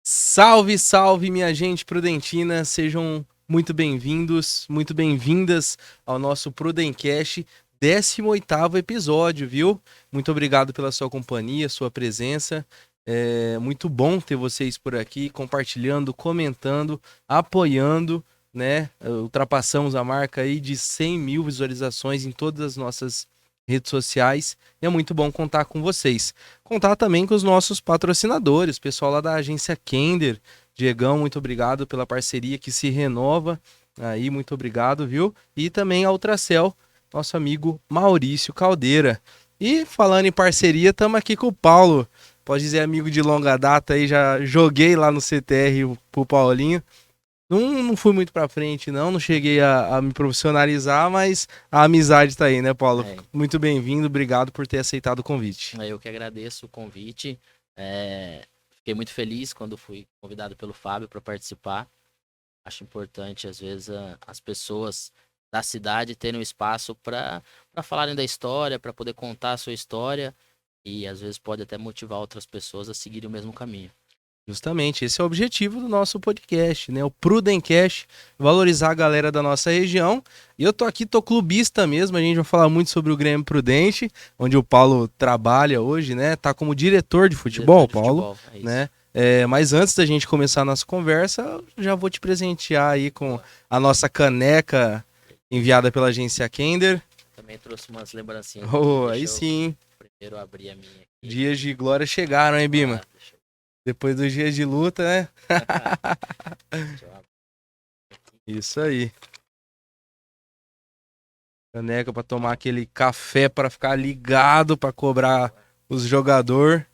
Salve, salve, minha gente prudentina, sejam muito bem-vindos, muito bem-vindas ao nosso Prudencast, 18º episódio, viu? Muito obrigado pela sua companhia, sua presença, é muito bom ter vocês por aqui, compartilhando, comentando, apoiando, né? Ultrapassamos a marca aí de 100 mil visualizações em todas as nossas redes sociais, e é muito bom contar com vocês. Contar também com os nossos patrocinadores, pessoal lá da agência Kender. Diegão, muito obrigado pela parceria que se renova. Aí, muito obrigado, viu? E também a Ultracel, nosso amigo Maurício Caldeira. E falando em parceria, estamos aqui com o Paulo. Pode dizer amigo de longa data aí, já joguei lá no CTR pro Paulinho. Não fui muito pra frente, não cheguei a me profissionalizar, mas a amizade tá aí, né, Paulo? Muito bem-vindo, obrigado por ter aceitado o convite. Eu que agradeço o convite. Fiquei muito feliz quando fui convidado pelo Fábio para participar. Acho importante, às vezes, as pessoas da cidade terem um espaço para falarem da história, para poder contar a sua história e, às vezes, pode até motivar outras pessoas a seguirem o mesmo caminho. Justamente, esse é o objetivo do nosso podcast, né? O Prudencast, valorizar a galera da nossa região. E eu tô aqui, tô clubista mesmo, a gente vai falar muito sobre o Grêmio Prudente, onde o Paulo trabalha hoje, né? Tá como diretor de futebol, Paulo, né? Mas antes da gente começar a nossa conversa, eu já vou te presentear aí com a nossa caneca enviada pela agência Kender. Também trouxe umas lembrancinhas. Aí sim. Primeiro abrir a minha aqui. Dias de glória chegaram, hein, Bima? Depois dos dias de luta, né? Isso aí. Caneca pra tomar aquele café pra ficar ligado pra cobrar os jogadores.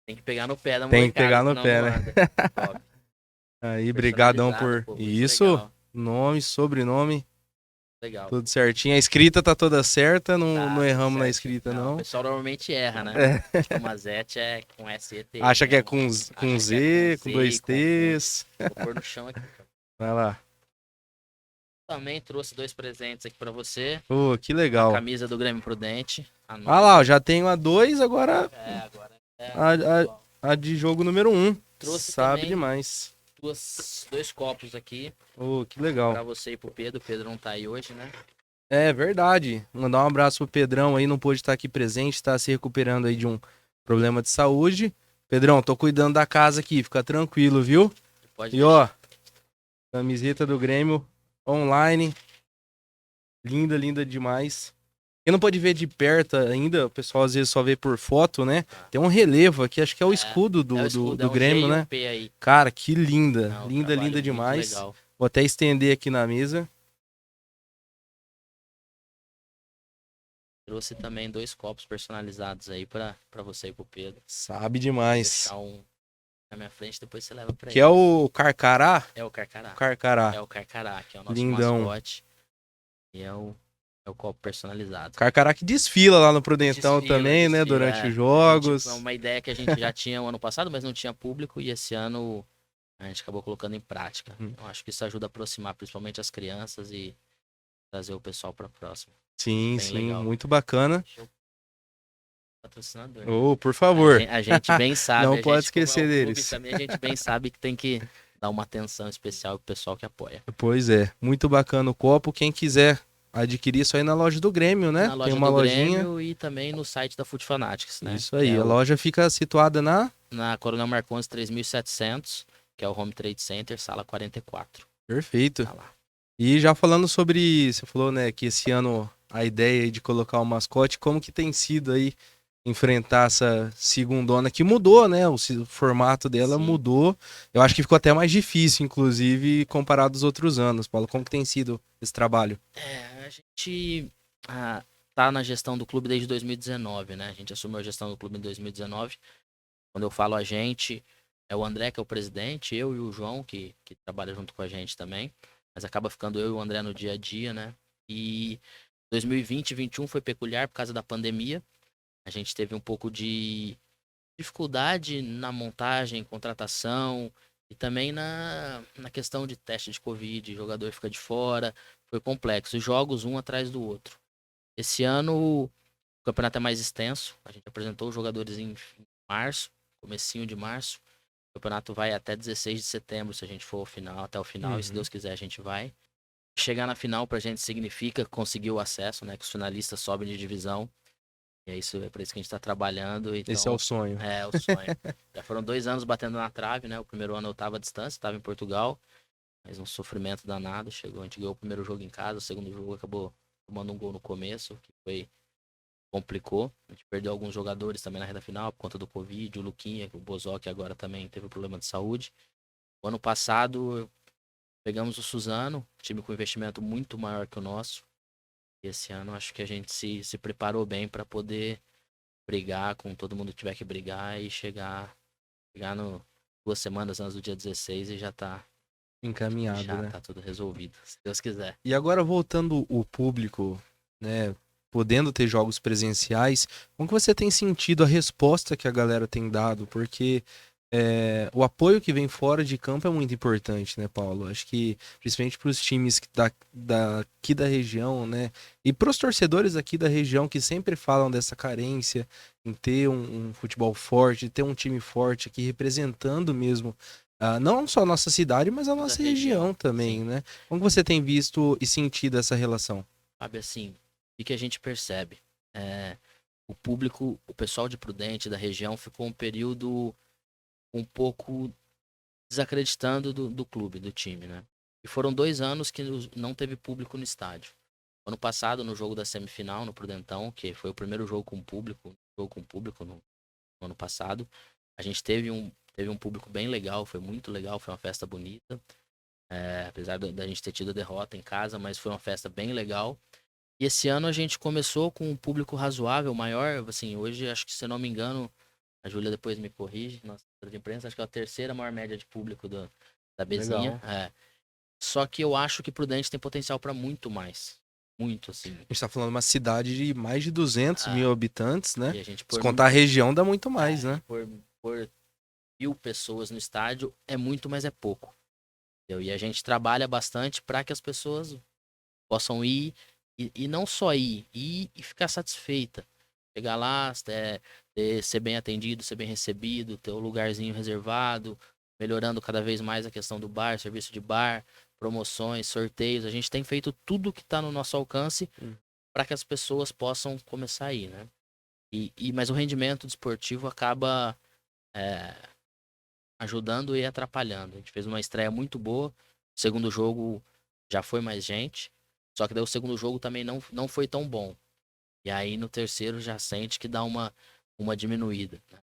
Tem que pegar no pé da molecada. Tem que pegar no pé, né? Aí, brigadão por isso. Legal. Nome, sobrenome. Legal. Tudo certinho. A escrita tá toda certa, não erramos na escrita, não. O pessoal normalmente erra, né? O Mazete é com S-E-T. Acha que é com Z, com dois T's. Vou pôr no chão aqui. Vai lá. Também trouxe 2 presentes aqui pra você. Que legal. A camisa do Grêmio Prudente. Lá, eu já tenho a 2, agora... agora a de jogo número 1. Trouxe sabe demais. 2 copos aqui. Que legal. Pra você e pro Pedro. O Pedro não tá aí hoje, né? É verdade. Mandar um abraço pro Pedrão aí, não pôde estar aqui presente, tá se recuperando aí de um problema de saúde. Pedrão, tô cuidando da casa aqui, fica tranquilo, viu? Pode e ó, camiseta do Grêmio online. Linda, linda demais. Quem não pode ver de perto ainda, o pessoal às vezes só vê por foto, né? Tem um relevo aqui, acho que é o escudo do Grêmio, né? Aí. Cara, que linda. Linda demais. Legal. Vou até estender aqui na mesa. Trouxe também 2 copos personalizados aí pra você e pro Pedro. Sabe demais. Vou deixar um na minha frente, depois você leva pra ele. Que é o Carcará? É o Carcará. É o Carcará, que é o nosso Lindão. mascote. E é o copo personalizado. Carcará que desfila lá no Prudentão também, né? Durante os jogos. Uma ideia que a gente já tinha o ano passado, mas não tinha público. E esse ano a gente acabou colocando em prática. Eu acho que isso ajuda a aproximar principalmente as crianças e trazer o pessoal pra próximo. Sim, legal. Muito bacana. Patrocinador. Por favor. A gente bem sabe. Não pode esquecer deles. Também a gente bem sabe que tem que dar uma atenção especial pro pessoal que apoia. Pois é, muito bacana o copo. Quem quiser adquirir isso aí na loja do Grêmio, né? Tem uma lojinha. Grêmio e também no site da Food Fanatics, né? Isso aí, a loja fica situada na Coronel Marcondes 3700, que é o Home Trade Center, sala 44. Perfeito. Tá lá. E já falando sobre, você falou, né, que esse ano a ideia de colocar o mascote, como que tem sido aí enfrentar essa segundona que mudou, né? O formato dela mudou. Eu acho que ficou até mais difícil, inclusive, comparado aos outros anos. Paulo, como que tem sido esse trabalho? A gente tá na gestão do clube desde 2019, né? A gente assumiu a gestão do clube em 2019. Quando eu falo a gente, é o André, que é o presidente, eu e o João, que trabalha junto com a gente também. Mas acaba ficando eu e o André no dia a dia, né? E 2020 e 2021 foi peculiar por causa da pandemia. A gente teve um pouco de dificuldade na montagem, contratação e também na questão de teste de Covid, jogador fica de fora, foi complexo. Jogos um atrás do outro. Esse ano O campeonato é mais extenso. A gente apresentou os jogadores em março, comecinho de março. O campeonato vai até 16 de setembro, se a gente for ao final, até o final. E se Uhum. Deus quiser, a gente vai. Chegar na final pra gente significa conseguir o acesso, né? Que os finalistas sobem de divisão. E é isso, é pra isso que a gente tá trabalhando. Esse é o Então, sonho. é o sonho. Já foram 2 anos batendo na trave, né? O primeiro ano eu tava à distância, tava em Portugal. Mas um sofrimento danado. Chegou, a gente ganhou o primeiro jogo em casa, o segundo jogo acabou tomando um gol no começo, que foi complicou. A gente perdeu alguns jogadores também na reta final por conta do Covid, o Luquinha, o Bozoc agora também teve problema de saúde. O ano passado pegamos o Suzano, time com investimento muito maior que o nosso. E esse ano acho que a gente se preparou bem para poder brigar com todo mundo que tiver que brigar e chegar no 2 semanas antes do dia 16 e Encaminhado, já né? tá tudo resolvido, se Deus quiser. E agora voltando o público, né, podendo ter jogos presenciais, como que você tem sentido a resposta que a galera tem dado? Porque o apoio que vem fora de campo é muito importante, né, Paulo? Acho que principalmente para os times aqui da região, né, e para os torcedores aqui da região que sempre falam dessa carência em ter um futebol forte, ter um time forte aqui representando mesmo não só a nossa cidade, mas a Toda a nossa região, região também, sim. né? Como você tem visto e sentido essa relação? Sabe assim, o que a gente percebe? É, o público, o pessoal de Prudente da região ficou um período um pouco desacreditando do clube, do time, né? E foram 2 anos que não teve público no estádio. Ano passado, no jogo da semifinal, no Prudentão, que foi o primeiro jogo com público no ano passado, a gente teve um público bem legal, foi muito legal, foi uma festa bonita. Apesar da gente ter tido a derrota em casa, mas foi uma festa bem legal. E esse ano a gente começou com um público razoável, maior, assim, hoje acho que, se eu não me engano, a Júlia depois me corrige, nossa assessora de imprensa, acho que é a terceira maior média de público da Bezinha. Legal. Só que eu acho que Prudente tem potencial para muito mais. Muito, assim. A gente tá falando de uma cidade de mais de 200 Ah, mil habitantes, né? e a gente Se contar a região, dá muito mais, e né? por 1.000 pessoas no estádio é muito, mas é pouco. Entendeu? E a gente trabalha bastante para que as pessoas possam ir e não só ir e ficar satisfeita. Chegar lá, ser bem atendido, ser bem recebido, ter o lugarzinho reservado, melhorando cada vez mais a questão do bar, serviço de bar, promoções, sorteios. A gente tem feito tudo que está no nosso alcance Hum. para que as pessoas possam começar a ir, né? Mas o rendimento desportivo acaba é, ajudando e atrapalhando. A gente fez uma estreia muito boa. O segundo jogo já foi mais gente. Só que daí o segundo jogo também não foi tão bom. E aí no terceiro já sente que dá uma diminuída, né?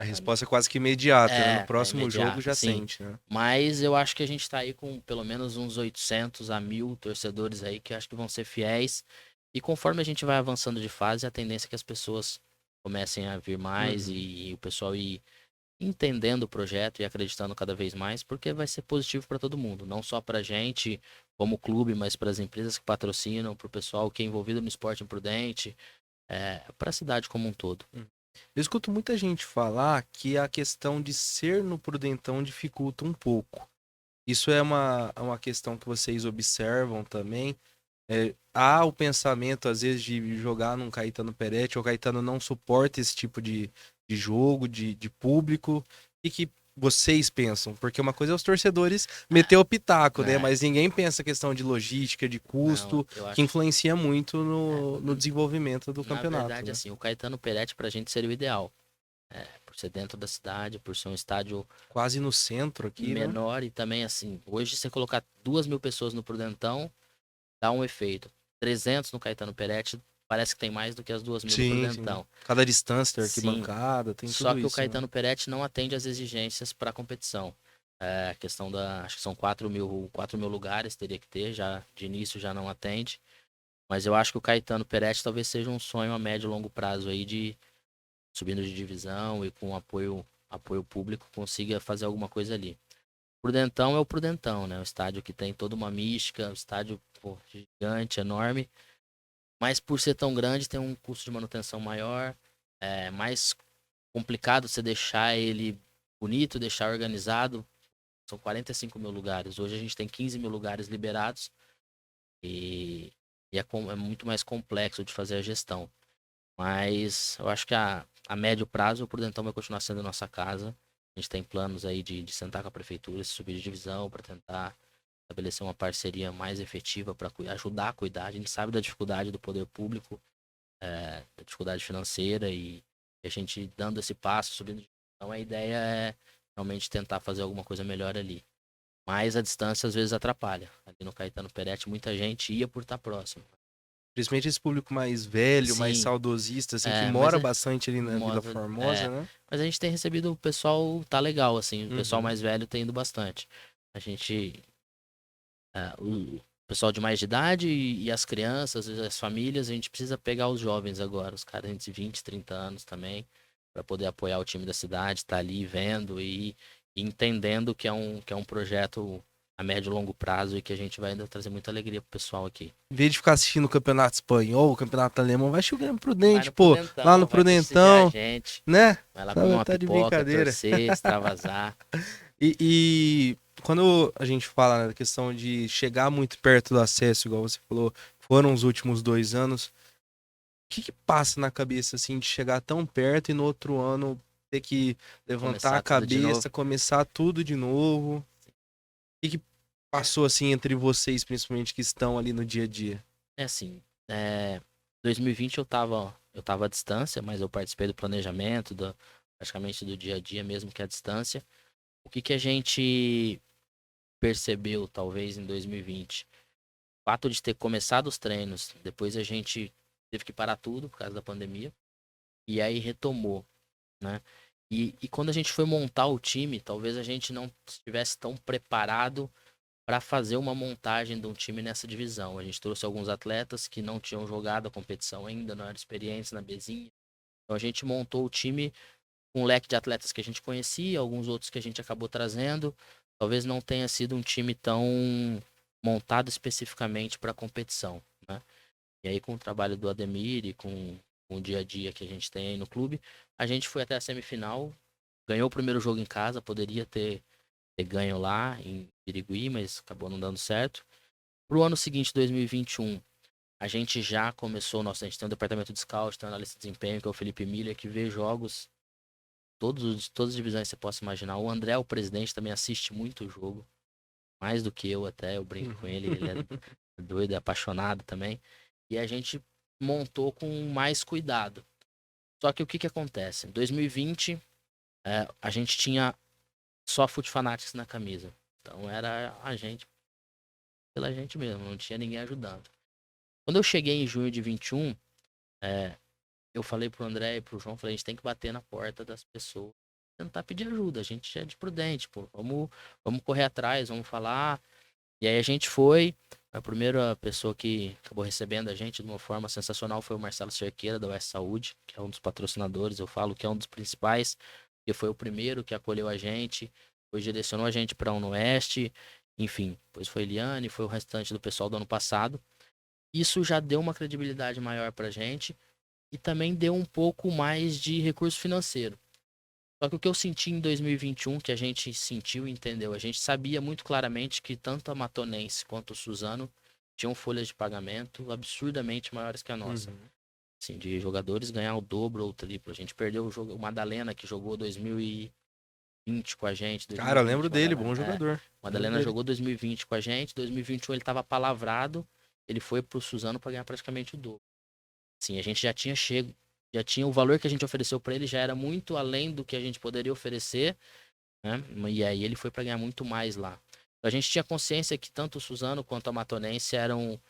A resposta é quase que imediata, né? No É próximo jogo imediata, já sim. sente, né? Mas eu acho que a gente tá aí com pelo menos uns 800 a 1.000 torcedores aí que acho que vão ser fiéis. E conforme a gente vai avançando de fase, a tendência é que as pessoas comecem a vir mais Uhum. e o pessoal ir entendendo o projeto e acreditando cada vez mais, porque vai ser positivo para todo mundo, não só para gente como clube, mas para as empresas que patrocinam, para o pessoal que é envolvido no esporte imprudente, para a cidade como um todo. Eu escuto muita gente falar que a questão de ser no Prudentão dificulta um pouco. Isso é uma questão que vocês observam também. Há o pensamento, às vezes, de jogar num Caetano Peretti, ou o Caetano não suporta esse tipo de jogo, de público. E que vocês pensam? Porque uma coisa é os torcedores meter o pitaco, né? É, Mas ninguém pensa a questão de logística, de não, custo, eu que acho. influencia muito é, no desenvolvimento do Na campeonato, verdade, né? assim, o Caetano Peretti pra gente seria o ideal. Por ser dentro da cidade, por ser um estádio Quase no centro aqui, né? menor e também, assim, hoje você colocar 2.000 pessoas no Prudentão dá um efeito. 300 no Caetano Peretti parece que tem mais do que as 2.000 do Sim, sim. Prudentão. Cada distância da Sim, arquibancada, tem só tudo que o isso, né? Caetano Peretti não atende às exigências para a competição. A questão acho que são 4.000 lugares, teria que ter, já de início já não atende. Mas eu acho que o Caetano Peretti talvez seja um sonho a médio e longo prazo aí de subindo de divisão e com apoio público consiga fazer alguma coisa ali. Prudentão é o Prudentão, né? O estádio que tem toda uma mística, um estádio pô, gigante, enorme. Mas por ser tão grande, tem um custo de manutenção maior. É mais complicado você deixar ele bonito, deixar organizado. São 45.000 lugares. Hoje a gente tem 15.000 lugares liberados e é muito mais complexo de fazer a gestão. Mas eu acho que a médio prazo o Prudentão vai continuar sendo a nossa casa. A gente tem planos aí de sentar com a prefeitura, se subir de divisão para tentar estabelecer uma parceria mais efetiva para ajudar a cuidar. A gente sabe da dificuldade do poder público, da dificuldade financeira e a gente dando esse passo, subindo de divisão, a ideia é realmente tentar fazer alguma coisa melhor ali. Mas a distância às vezes atrapalha. Ali no Caetano Peretti muita gente ia por estar próximo. Principalmente esse público mais velho, mais Sim, saudosista, assim, que mas mora bastante ali na Vila moda, Formosa, né? mas a gente tem recebido o pessoal, tá legal, assim, o pessoal Uhum. mais velho tem ido bastante. A gente, o pessoal de mais de idade e as crianças, as famílias, a gente precisa pegar os jovens agora, os caras de 20, 30 anos também, para poder apoiar o time da cidade, tá ali vendo e entendendo que é um projeto a médio e longo prazo e que a gente vai ainda trazer muita alegria pro pessoal aqui. Em vez de ficar assistindo o Campeonato Espanhol, o Campeonato Alemão, vai chegando Vai Prudente, no pô, lá no Prudentão, vai prestigiar a Prudentão, gente, né? vai lá comer Tá, uma tá de pipoca, brincadeira. torcer, extravasar. E quando a gente fala né, da questão de chegar muito perto do acesso, igual você falou, foram os últimos 2 anos, o que que passa na cabeça, assim, de chegar tão perto e no outro ano ter que levantar a Começar tudo de novo. cabeça, começar tudo de novo? O que que passou, assim, entre vocês, principalmente, que estão ali no dia a dia? É assim, 2020 eu tava à distância, mas eu participei do planejamento, praticamente do dia a dia, mesmo que à distância. O que que a gente percebeu, talvez, em 2020? O fato de ter começado os treinos, depois a gente teve que parar tudo por causa da pandemia, e aí retomou, né? E quando a gente foi montar o time, talvez a gente não estivesse tão preparado para fazer uma montagem de um time nessa divisão. A gente trouxe alguns atletas que não tinham jogado a competição ainda, não eram experientes na Bezinha. Então a gente montou o time com um leque de atletas que a gente conhecia, alguns outros que a gente acabou trazendo. Talvez não tenha sido um time tão montado especificamente para a competição, né? E aí com o trabalho do Ademir e com o dia a dia que a gente tem aí no clube, a gente foi até a semifinal, ganhou o primeiro jogo em casa, poderia ter ganho lá em Birigui, mas acabou não dando certo. Pro ano seguinte, 2021, a gente já começou, a gente tem um departamento de scout, tem um analista de desempenho, que é o Felipe Miller, que vê jogos, todas as divisões que você possa imaginar. O André, o presidente, também assiste muito o jogo, mais do que eu até, eu brinco com ele é doido, é apaixonado também. E a gente montou com mais cuidado. Só que o que que acontece? Em 2020, a gente tinha só Foot Fanatics na camisa. Então era a gente pela gente mesmo, não tinha ninguém ajudando. Quando eu cheguei em junho de 21, é, eu falei pro André e pro João, falei, a gente tem que bater na porta das pessoas, tentar pedir ajuda, a gente é de prudente, pô, vamos correr atrás, vamos falar. E aí a gente foi, a primeira pessoa que acabou recebendo a gente de uma forma sensacional foi o Marcelo Cerqueira, da Oeste Saúde, que é um dos patrocinadores, eu falo que é um dos principais, porque foi o primeiro que acolheu a gente, depois direcionou a gente para um Oeste, enfim, depois foi Eliane, foi o restante do pessoal do ano passado. Isso já deu uma credibilidade maior pra gente e também deu um pouco mais de recurso financeiro. Só que o que eu senti em 2021, que a gente sentiu e entendeu, a gente sabia muito claramente que tanto a Matonense quanto o Suzano tinham folhas de pagamento absurdamente maiores que a nossa. Uhum. Assim, de jogadores ganhar o dobro ou o triplo. A gente perdeu o Madalena, que jogou 2020 com a gente, Cara, eu 2020, lembro dele, Madalena. bom jogador. O Lembro Madalena dele. jogou 2020 com a gente, 2021 ele estava palavrado, ele foi pro Suzano para ganhar praticamente o dobro. Sim, a gente já tinha chego, já tinha o valor que a gente ofereceu para ele já era muito além do que a gente poderia oferecer, né? E aí ele foi para ganhar muito mais lá. A gente tinha consciência que tanto o Suzano quanto a Matonense eram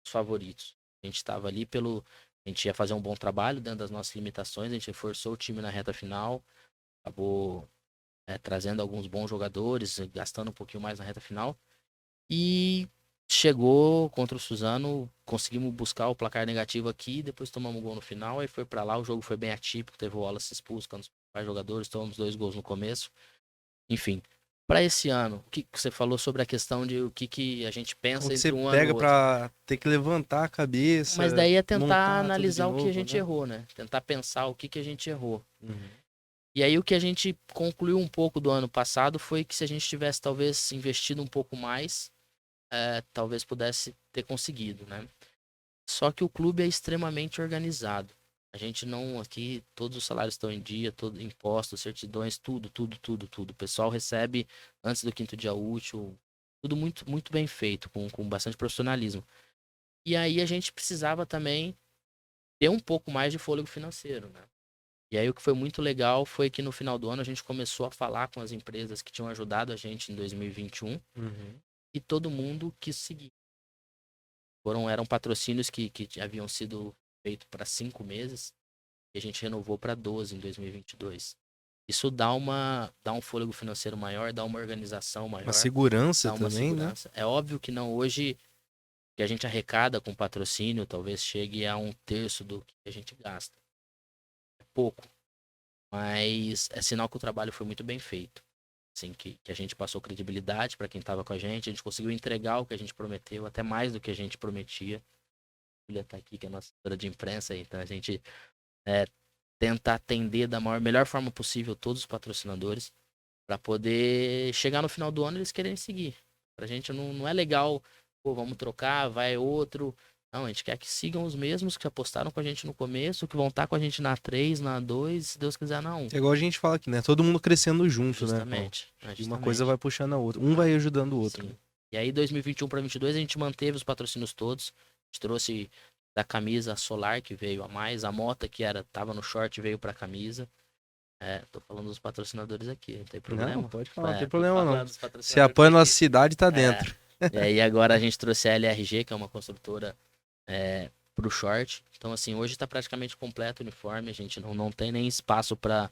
os favoritos. A gente estava ali a gente ia fazer um bom trabalho dentro das nossas limitações, a gente reforçou o time na reta final, acabou trazendo alguns bons jogadores, gastando um pouquinho mais na reta final. E chegou contra o Suzano, conseguimos buscar o placar negativo aqui, depois tomamos um gol no final, aí foi pra lá, o jogo foi bem atípico, teve o Wallace expulso, com os principais jogadores, tomamos 2 gols no começo. Enfim, pra esse ano, o que você falou sobre a questão de o que que a gente Como pensa que você entre um ano e pega o outro? pra ter que levantar a Mas cabeça, daí é tentar montar tudo de analisar o que a novo, gente né? errou, né? Tentar pensar o que que a gente errou. Uhum. E aí o que a gente concluiu um pouco do ano passado foi que se a gente tivesse talvez investido um pouco mais, talvez pudesse ter conseguido, né? Só que o clube é extremamente organizado. A gente não, aqui, todos os salários estão em dia, todo, impostos, certidões, tudo. O pessoal recebe antes do quinto dia útil, tudo muito, muito bem feito, com bastante profissionalismo. E aí a gente precisava também ter um pouco mais de fôlego financeiro, né? E aí o que foi muito legal foi que no final do ano a gente começou a falar com as empresas que tinham ajudado a gente em 2021 Uhum. e todo mundo quis seguir. Eram patrocínios que haviam sido feitos para 5 meses e a gente renovou para 12 em 2022. Isso dá um fôlego financeiro maior, dá uma organização Uma maior, segurança dá uma também, né? segurança. É óbvio que não hoje que a gente arrecada com patrocínio, talvez chegue a 1/3 do que a gente gasta. É pouco, mas é sinal que o trabalho foi muito bem feito. Assim, que a gente passou credibilidade para quem estava com a gente conseguiu entregar o que a gente prometeu, até mais do que a gente prometia. A Julia tá aqui, que é a nossa assessora de imprensa, então a gente é, tenta atender da melhor forma possível todos os patrocinadores para poder chegar no final do ano e eles quererem seguir. Pra gente não é legal, pô, vamos trocar, vai outro. Não, a gente quer que sigam os mesmos que apostaram com a gente no começo, que vão estar com a gente na 3 na 2 se Deus quiser, na 1. É igual a gente fala aqui, né? Todo mundo crescendo junto, né, Paulo? Justamente. E uma coisa vai Justamente. puxando a outra. Um vai ajudando o outro, né? Sim. E aí, 2021 para 22 a gente manteve os patrocínios todos. A gente trouxe da camisa Solar, que veio a mais. A Mota, que tava no short, veio pra camisa. Tô falando dos patrocinadores aqui, não tem Não, problema. pode falar, não tem Tô problema não. falando dos Se patrocinadores apoia a nossa aqui. cidade, tá É. dentro. E aí agora a gente trouxe a LRG, que é uma construtora pro short. Então, assim, hoje tá praticamente completo o uniforme. A gente não tem nem espaço pra.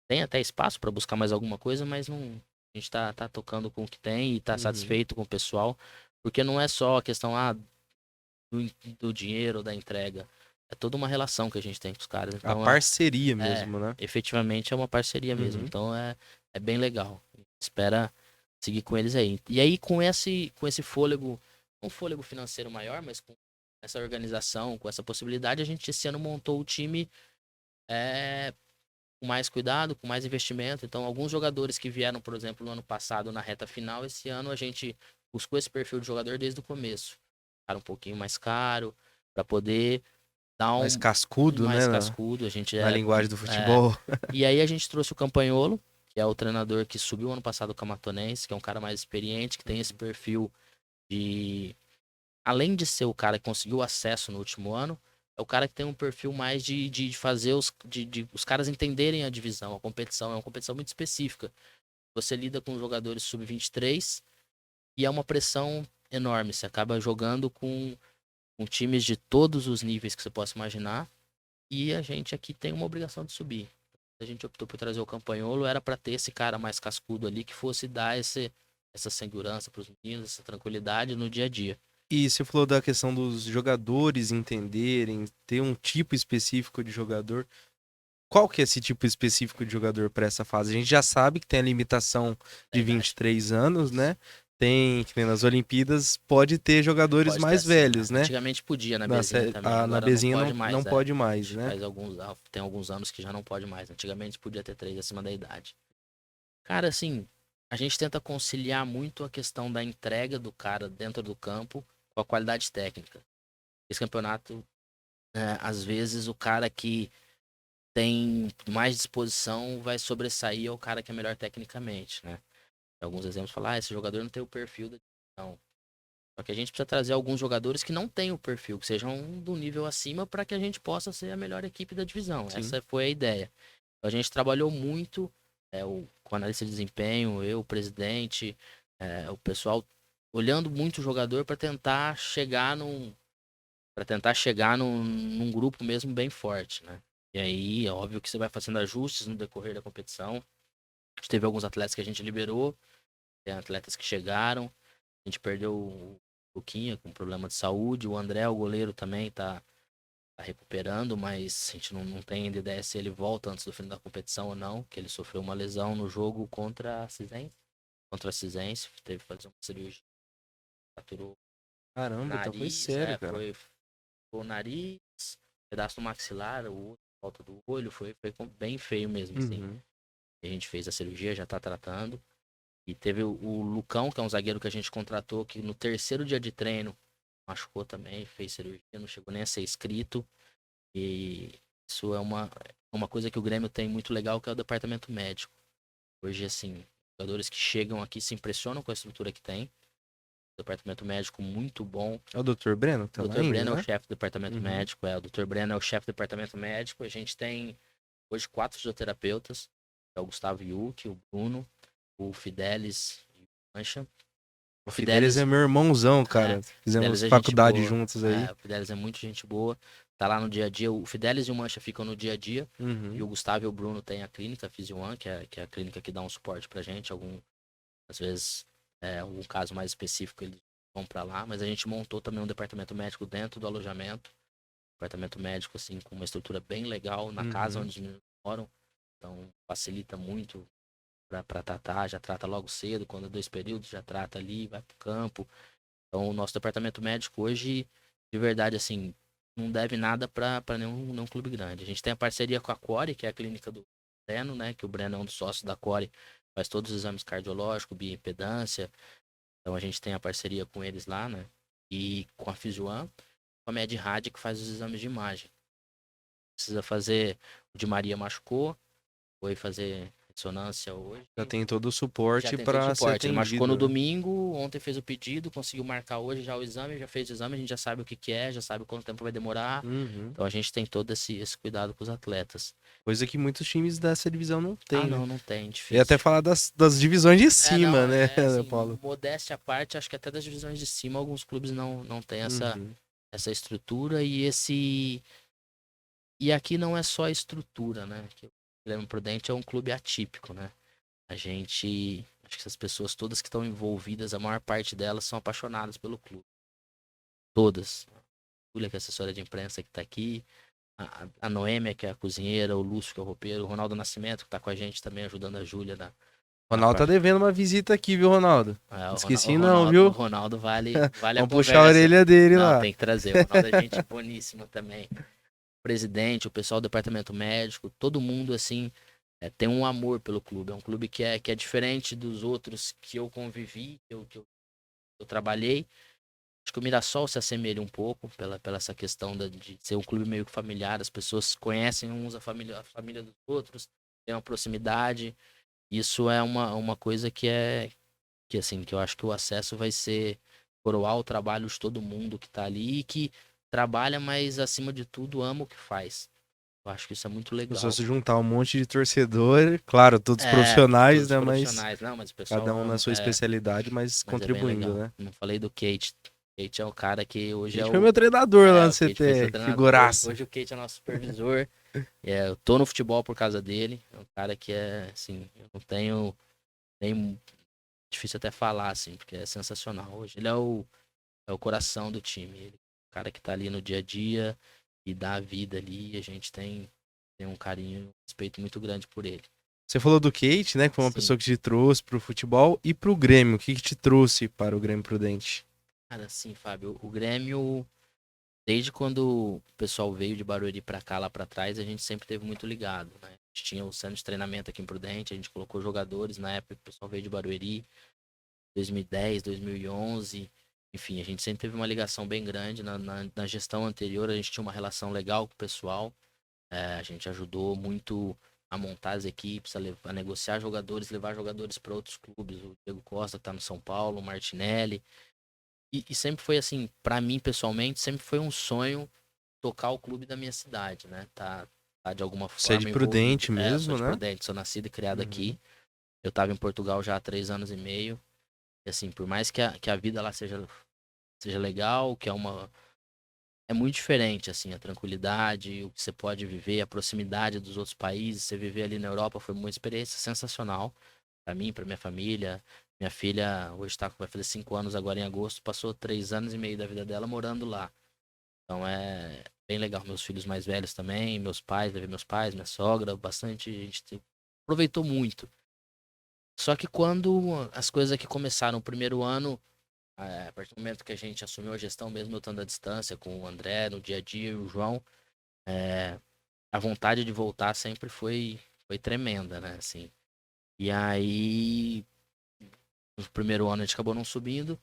Tem até espaço pra buscar mais alguma coisa, mas não. A gente tá tocando com o que tem e tá Uhum. satisfeito com o pessoal. Porque não é só a questão do dinheiro, da entrega. É toda uma relação que a gente tem com os caras. A Então, parceria mesmo, né? efetivamente é uma parceria mesmo. Uhum. Então, é bem legal. Espera seguir com eles aí. E aí, com esse fôlego, um fôlego financeiro maior, mas com essa organização, com essa possibilidade, a gente esse ano montou o time com mais cuidado, com mais investimento. Então, alguns jogadores que vieram, por exemplo, no ano passado na reta final, esse ano a gente buscou esse perfil de jogador desde o começo. Era um pouquinho mais caro, para poder dar Mais um cascudo, né? mais Na, cascudo. A gente na linguagem do é... futebol. E aí a gente trouxe o Campagnolo, que é o treinador que subiu ano passado o Camatonense, que é um cara mais experiente, que tem esse perfil de... Além de ser o cara que conseguiu acesso no último ano, é o cara que tem um perfil mais de fazer os caras entenderem a divisão, a competição. É uma competição muito específica. Você lida com jogadores sub-23 e é uma pressão enorme. Você acaba jogando com times de todos os níveis que você possa imaginar. E a gente aqui tem uma obrigação de subir. A gente optou por trazer o Campagnolo, era para ter esse cara mais cascudo ali que fosse dar essa segurança para os meninos, essa tranquilidade no dia a dia. E você falou da questão dos jogadores entenderem, ter um tipo específico de jogador. Qual que é esse tipo específico de jogador para essa fase? A gente já sabe que tem a limitação Da de idade. 23 anos, né? Tem, que nem nas Olimpíadas, pode ter jogadores Pode ter mais acima. velhos, né? Antigamente podia na Bezinha também, Na agora não Bezinha pode não, mais. não pode mais, Acho que né? tem alguns anos que já não pode mais. Antigamente podia ter 3 acima da idade. Cara, assim, a gente tenta conciliar muito a questão da entrega do cara dentro do campo com a qualidade técnica. Esse campeonato, às vezes, o cara que tem mais disposição vai sobressair ao cara que é melhor tecnicamente, né? Alguns exemplos falam, esse jogador não tem o perfil da divisão. Só que a gente precisa trazer alguns jogadores que não têm o perfil, que sejam do nível acima para que a gente possa ser a melhor equipe da divisão. Sim. Essa foi a ideia. A gente trabalhou muito com analista de desempenho, eu, o presidente, o pessoal olhando muito o jogador para tentar chegar num grupo mesmo bem forte, né? E aí, é óbvio que você vai fazendo ajustes no decorrer da competição. A gente teve alguns atletas que a gente liberou, tem atletas que chegaram. A gente perdeu o Luquinha com problema de saúde. O André, o goleiro, também tá recuperando, mas a gente não tem ainda ideia se ele volta antes do fim da competição ou não, que ele sofreu uma lesão no jogo contra a Cisense. Teve que fazer uma cirurgia, fraturou o Caramba, então foi nariz, sério, cara. foi o nariz, pedaço do maxilar, o outro, volta do olho, foi bem feio mesmo, assim. Uhum. A gente fez a cirurgia, já tá tratando. E teve o Lucão, que é um zagueiro que a gente contratou, que no terceiro dia de treino machucou também, fez cirurgia, não chegou nem a ser inscrito. E Isso é uma coisa que o Grêmio tem muito legal, que é o departamento médico. Hoje, assim, jogadores que chegam aqui se impressionam com a estrutura que tem. Departamento médico muito bom. É o Dr. Breno que tá O lá Dr. ainda, Breno é o né? chefe do departamento Uhum. médico, o Dr. Breno é o chefe do departamento médico. A gente tem hoje 4 fisioterapeutas, é o Gustavo Yuki, o Bruno, o Fidelis e o Mancha. O O Fidelis é Fidelis, meu irmãozão, é, cara. o Fidelis Fizemos é gente faculdade boa, juntos aí. o Fidelis é muito gente boa, tá lá no dia a dia. O Fidelis e o Mancha ficam no dia a dia, e Uhum. o Gustavo e o Bruno têm a clínica, a Physio One, que é a clínica que dá um suporte pra gente, às vezes, algum caso mais específico eles vão pra lá, mas a gente montou também um departamento médico dentro do alojamento, departamento médico, assim, com uma estrutura bem legal na casa Uhum. onde os meninos moram, então facilita muito pra tratar, já trata logo cedo, quando é 2 períodos, já trata ali, vai pro campo. Então, o nosso departamento médico hoje, de verdade, assim, não deve nada pra nenhum clube grande. A gente tem a parceria com a Core, que é a clínica do Breno, né? Que o Breno é um dos sócios da Core, faz todos os exames cardiológicos, bioimpedância. Então, a gente tem a parceria com eles lá, né? E com a Physio-One, com a MedRad, que faz os exames de imagem. Precisa fazer, o Di Maria machucou, foi fazer ressonância hoje. Já tem todo o Já suporte tem todo o pra ser suporte. Ele machucou no atendido, né? domingo, ontem fez o pedido, conseguiu marcar hoje já o exame, já fez o exame, a gente já sabe o que que é, já sabe quanto tempo vai demorar. Uhum. Então a gente tem todo esse cuidado com os atletas. Coisa que muitos times dessa divisão não Ah, tem, né? não, não tem, E até difícil. falar das divisões de É, cima, não, né, é assim, Paulo? modéstia à parte, acho que até das divisões de cima, alguns clubes não têm Uhum. essa estrutura e esse. E aqui não é só a estrutura, né? Que o Grêmio Prudente é um clube atípico, né? A gente. Acho que essas pessoas todas que estão envolvidas, a maior parte delas são apaixonadas pelo clube. Todas. A Júlia, que é assessora de imprensa que tá aqui. A Noêmia, que é a cozinheira. O Lúcio, que é o roupeiro. O Ronaldo Nascimento, que tá com a gente também, ajudando a Júlia na Ronaldo tá parte. devendo uma visita aqui, viu, Ronaldo? É, Esqueci não, O viu? Ronaldo vale a Vamos puxar a conversa. orelha dele Não, lá. tem que trazer. O Ronaldo é gente boníssima também. O presidente, o pessoal do departamento médico, todo mundo, assim, tem um amor pelo clube. É um clube que é diferente dos outros que eu convivi, que eu trabalhei. Acho que o Mirassol se assemelha um pouco pela essa questão de ser um clube meio que familiar. As pessoas conhecem uns a família dos outros, tem uma proximidade. Isso é uma coisa que assim, que eu acho que o acesso vai ser coroar o trabalho de todo mundo que tá ali e que trabalha, mas acima de tudo ama o que faz. Eu acho que isso é muito Só legal. se juntar um monte de torcedor, claro, todos É, profissionais, todos né? Mas profissionais. Não, mas o cada pessoal um na ama. sua especialidade, mas Mas é bem contribuindo, legal. né? Não falei do Kate. Kate é o cara que hoje Kate foi meu treinador lá no o Kate foi seu CT, treinador. figuraça. Hoje o Kate é nosso supervisor. Eu tô no futebol por causa dele. É um cara que é, assim, eu não tenho nem. Difícil até falar, assim, porque é sensacional. Hoje ele é o coração do time. Ele é o cara que tá ali no dia a dia e dá a vida ali. E a gente tem um carinho, um respeito muito grande por ele. Você falou do Kate, né? Que foi uma Sim. pessoa que te trouxe pro futebol e pro Grêmio. O que que te trouxe para o Grêmio Prudente? Cara, assim, Fábio, o Grêmio, desde quando o pessoal veio de Barueri pra cá, lá pra trás, a gente sempre teve muito ligado, né? A gente tinha o centro de treinamento aqui em Prudente, a gente colocou jogadores na época que o pessoal veio de Barueri, 2010, 2011. Enfim, a gente sempre teve uma ligação bem grande. Na gestão anterior, a gente tinha uma relação legal com o pessoal. A gente ajudou muito a montar as equipes, a negociar jogadores, levar jogadores para outros clubes. O Diego Costa tá no São Paulo, o Martinelli. E sempre foi assim, para mim pessoalmente, sempre foi um sonho tocar o clube da minha cidade, né? Tá de alguma Você é de forma envolvido. Prudente Eu sou mesmo, de né? Prudente, sou nascido e criado Uhum. aqui. Eu tava em Portugal já há 3 anos e meio. E assim, por mais que a vida lá seja legal, é muito diferente, assim, a tranquilidade, o que você pode viver, a proximidade dos outros países. Você viver ali na Europa foi uma experiência sensacional para mim, para minha família. Minha filha hoje vai fazer 5 anos agora em agosto, passou 3 anos e meio da vida dela morando lá. Então é bem legal. Meus filhos mais velhos também, meus pais, levei meus pais, minha sogra, bastante, a gente aproveitou muito. Só que quando as coisas aqui começaram, o primeiro ano, a partir do momento que a gente assumiu a gestão, mesmo eu estando à distância com o André no dia a dia e o João, é, a vontade de voltar sempre foi tremenda, né? Assim. E aí, no primeiro ano a gente acabou não subindo.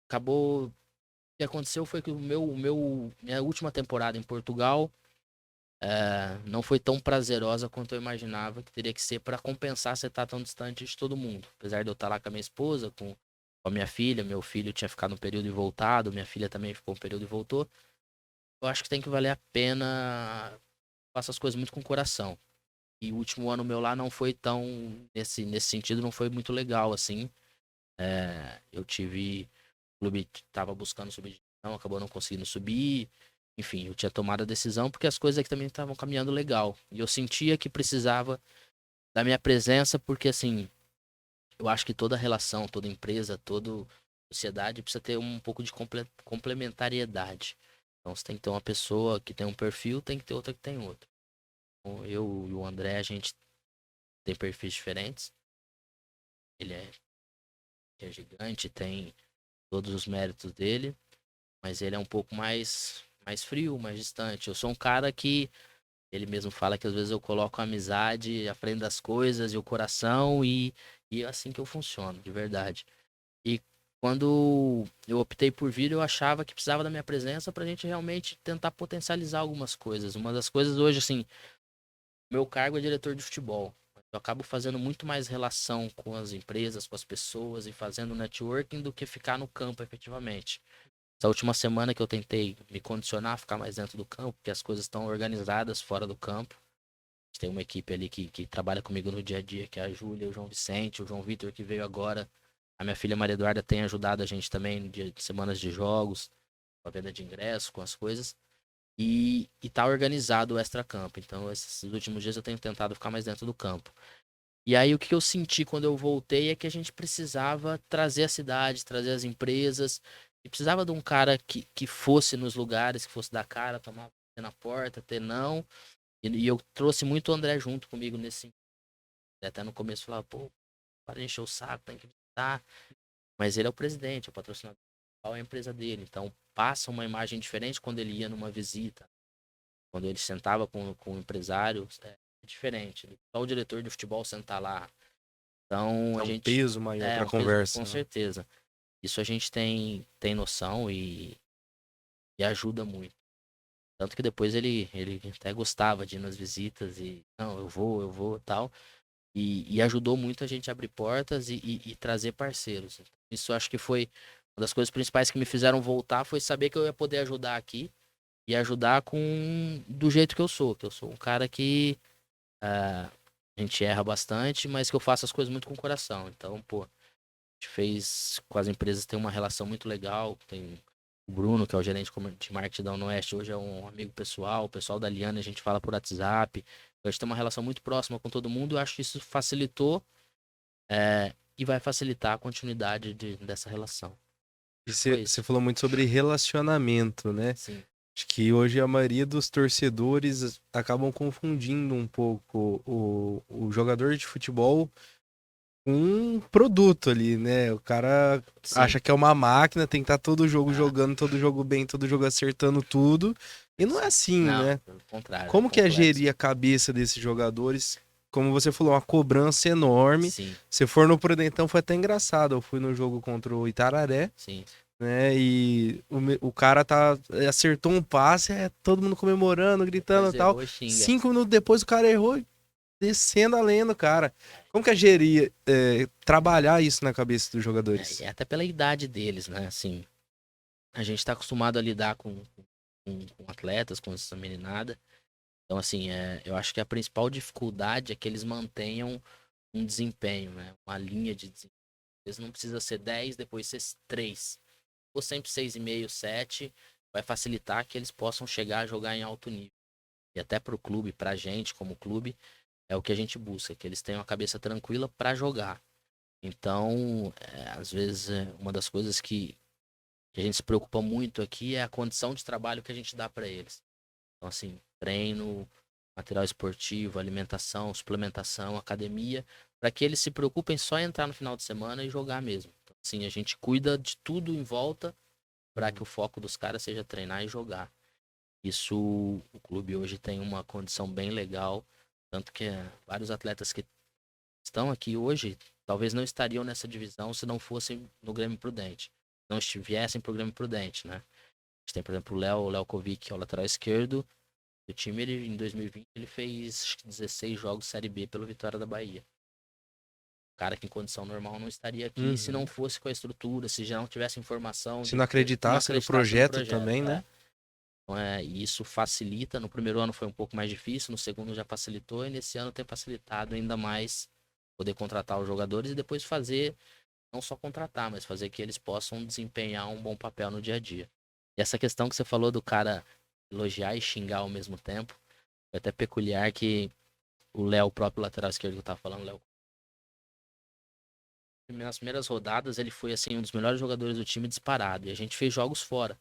Acabou. O que aconteceu foi que minha última temporada em Portugal, não foi tão prazerosa quanto eu imaginava que teria que ser para compensar você estar tão distante de todo mundo. Apesar de eu estar lá com a minha esposa, com a minha filha, meu filho tinha ficado um período e voltado, minha filha também ficou um período e voltou. Eu acho que tem que valer a pena. Faço as coisas muito com o coração. E o último ano meu lá não foi tão. Nesse sentido, não foi muito legal, assim. Eu tive. O clube tava buscando subir, não, acabou não conseguindo subir. Enfim, eu tinha tomado a decisão porque as coisas aqui também estavam caminhando legal. E eu sentia que precisava da minha presença, porque assim, eu acho que toda relação, toda empresa, toda sociedade precisa ter um pouco de complementariedade. Então você tem que ter uma pessoa que tem um perfil, tem que ter outra que tem outro. Então, eu e o André, a gente tem perfis diferentes. Ele é gigante, tem todos os méritos dele, mas ele é um pouco mais frio, mais distante. Eu sou um cara que ele mesmo fala que às vezes eu coloco a amizade à frente das coisas e o coração e é assim que eu funciono, de verdade. E quando eu optei por vir, eu achava que precisava da minha presença pra gente realmente tentar potencializar algumas coisas. Uma das coisas hoje, assim, meu cargo é diretor de futebol. Eu acabo fazendo muito mais relação com as empresas, com as pessoas e fazendo networking do que ficar no campo efetivamente. Essa última semana que eu tentei me condicionar a ficar mais dentro do campo, porque as coisas estão organizadas fora do campo. A gente tem uma equipe ali que trabalha comigo no dia a dia, que é a Júlia, o João Vicente, o João Vitor que veio agora. A minha filha Maria Eduarda tem ajudado a gente também no dia de semanas de jogos, com a venda de ingressos, com as coisas. E tá organizado o extra-campo. Então, esses últimos dias eu tenho tentado ficar mais dentro do campo. E aí, o que eu senti quando eu voltei é que a gente precisava trazer a cidade, trazer as empresas. E precisava de um cara que fosse nos lugares, que fosse dar cara, tomar na porta, ter não. E eu trouxe muito o André junto comigo nesse sentido. Até no começo falava, pô, para encher o saco, tem que visitar. Mas ele é o presidente, é o patrocinador, qual é a empresa dele. Então, passa uma imagem diferente quando ele ia numa visita. Quando ele sentava com o empresário, é diferente. Só o diretor de futebol sentar lá. Então, Dá a um gente. peso maior É, pra um peso, com conversa, né? certeza. Isso a gente tem noção e ajuda muito. Tanto que depois ele até gostava de ir nas visitas e, não, eu vou, tal. E ajudou muito a gente a abrir portas e trazer parceiros. Isso acho que foi uma das coisas principais que me fizeram voltar, foi saber que eu ia poder ajudar aqui e ajudar do jeito que eu sou um cara que a gente erra bastante, mas que eu faço as coisas muito com o coração. Então, pô, a gente fez com as empresas, tem uma relação muito legal. Tem o Bruno, que é o gerente de marketing da Unoeste, hoje é um amigo pessoal. O pessoal da Liana, a gente fala por WhatsApp. A gente tem uma relação muito próxima com todo mundo. Eu acho que isso facilitou e vai facilitar a continuidade dessa relação. E Foi você isso. falou muito sobre relacionamento, né? Sim, Acho que hoje a maioria dos torcedores acabam confundindo um pouco o jogador de futebol com um produto ali, né? O cara sim. acha que é uma máquina, tem que estar todo jogo Ah, jogando, todo jogo bem, todo jogo acertando tudo. E não é sim. assim, Não, né? pelo contrário, é Como que é complexo. gerir a cabeça desses jogadores? Como você falou, uma cobrança enorme. Sim, Se for no Prudentão, foi até engraçado. Eu fui no jogo contra o Itararé, sim. né? E o cara acertou um passe, todo mundo comemorando, gritando Depois e tal. errou e xinga. 5 minutos depois o cara errou, descendo a lenda, cara. Como que é gerir, trabalhar isso na cabeça dos jogadores? É até pela idade deles, né? Assim, a gente tá acostumado a lidar com atletas, com essa meninada. Então, assim, eu acho que a principal dificuldade é que eles mantenham um desempenho, né? Uma linha de desempenho. Eles não precisa ser 10, depois ser 3. Ou sempre 6,5, 7. Vai facilitar que eles possam chegar a jogar em alto nível. E até pro clube, pra gente como clube, é o que a gente busca, que eles tenham a cabeça tranquila pra jogar. Então, às vezes, uma das coisas que a gente se preocupa muito aqui é a condição de trabalho que a gente dá pra eles. Então, assim, treino, material esportivo, alimentação, suplementação, academia, para que eles se preocupem só em entrar no final de semana e jogar mesmo. Então, assim, a gente cuida de tudo em volta para que o foco dos caras seja treinar e jogar. Isso, o clube hoje tem uma condição bem legal, tanto que vários atletas que estão aqui hoje talvez não estariam nessa divisão se não fossem no Grêmio Prudente, não estivessem pro Grêmio Prudente, né? A gente tem, por exemplo, o Léo Kovic, que é o lateral esquerdo, O time, ele, em 2020, ele fez acho que 16 jogos Série B pelo Vitória da Bahia. O cara que em condição normal não estaria aqui se não Uhum. fosse com a estrutura, se já não tivesse informação Se de não que não acreditasse no acreditasse no projeto projeto. também, né? Então, e isso facilita. No primeiro ano foi um pouco mais difícil, no segundo já facilitou, e nesse ano tem facilitado ainda mais poder contratar os jogadores e depois fazer, não só contratar, mas fazer que eles possam desempenhar um bom papel no dia a dia. E essa questão que você falou do cara elogiar e xingar ao mesmo tempo, é até peculiar que o Léo, o próprio lateral esquerdo que eu tava falando, Léo, nas primeiras rodadas ele foi assim um dos melhores jogadores do time disparado, e a gente fez jogos fora.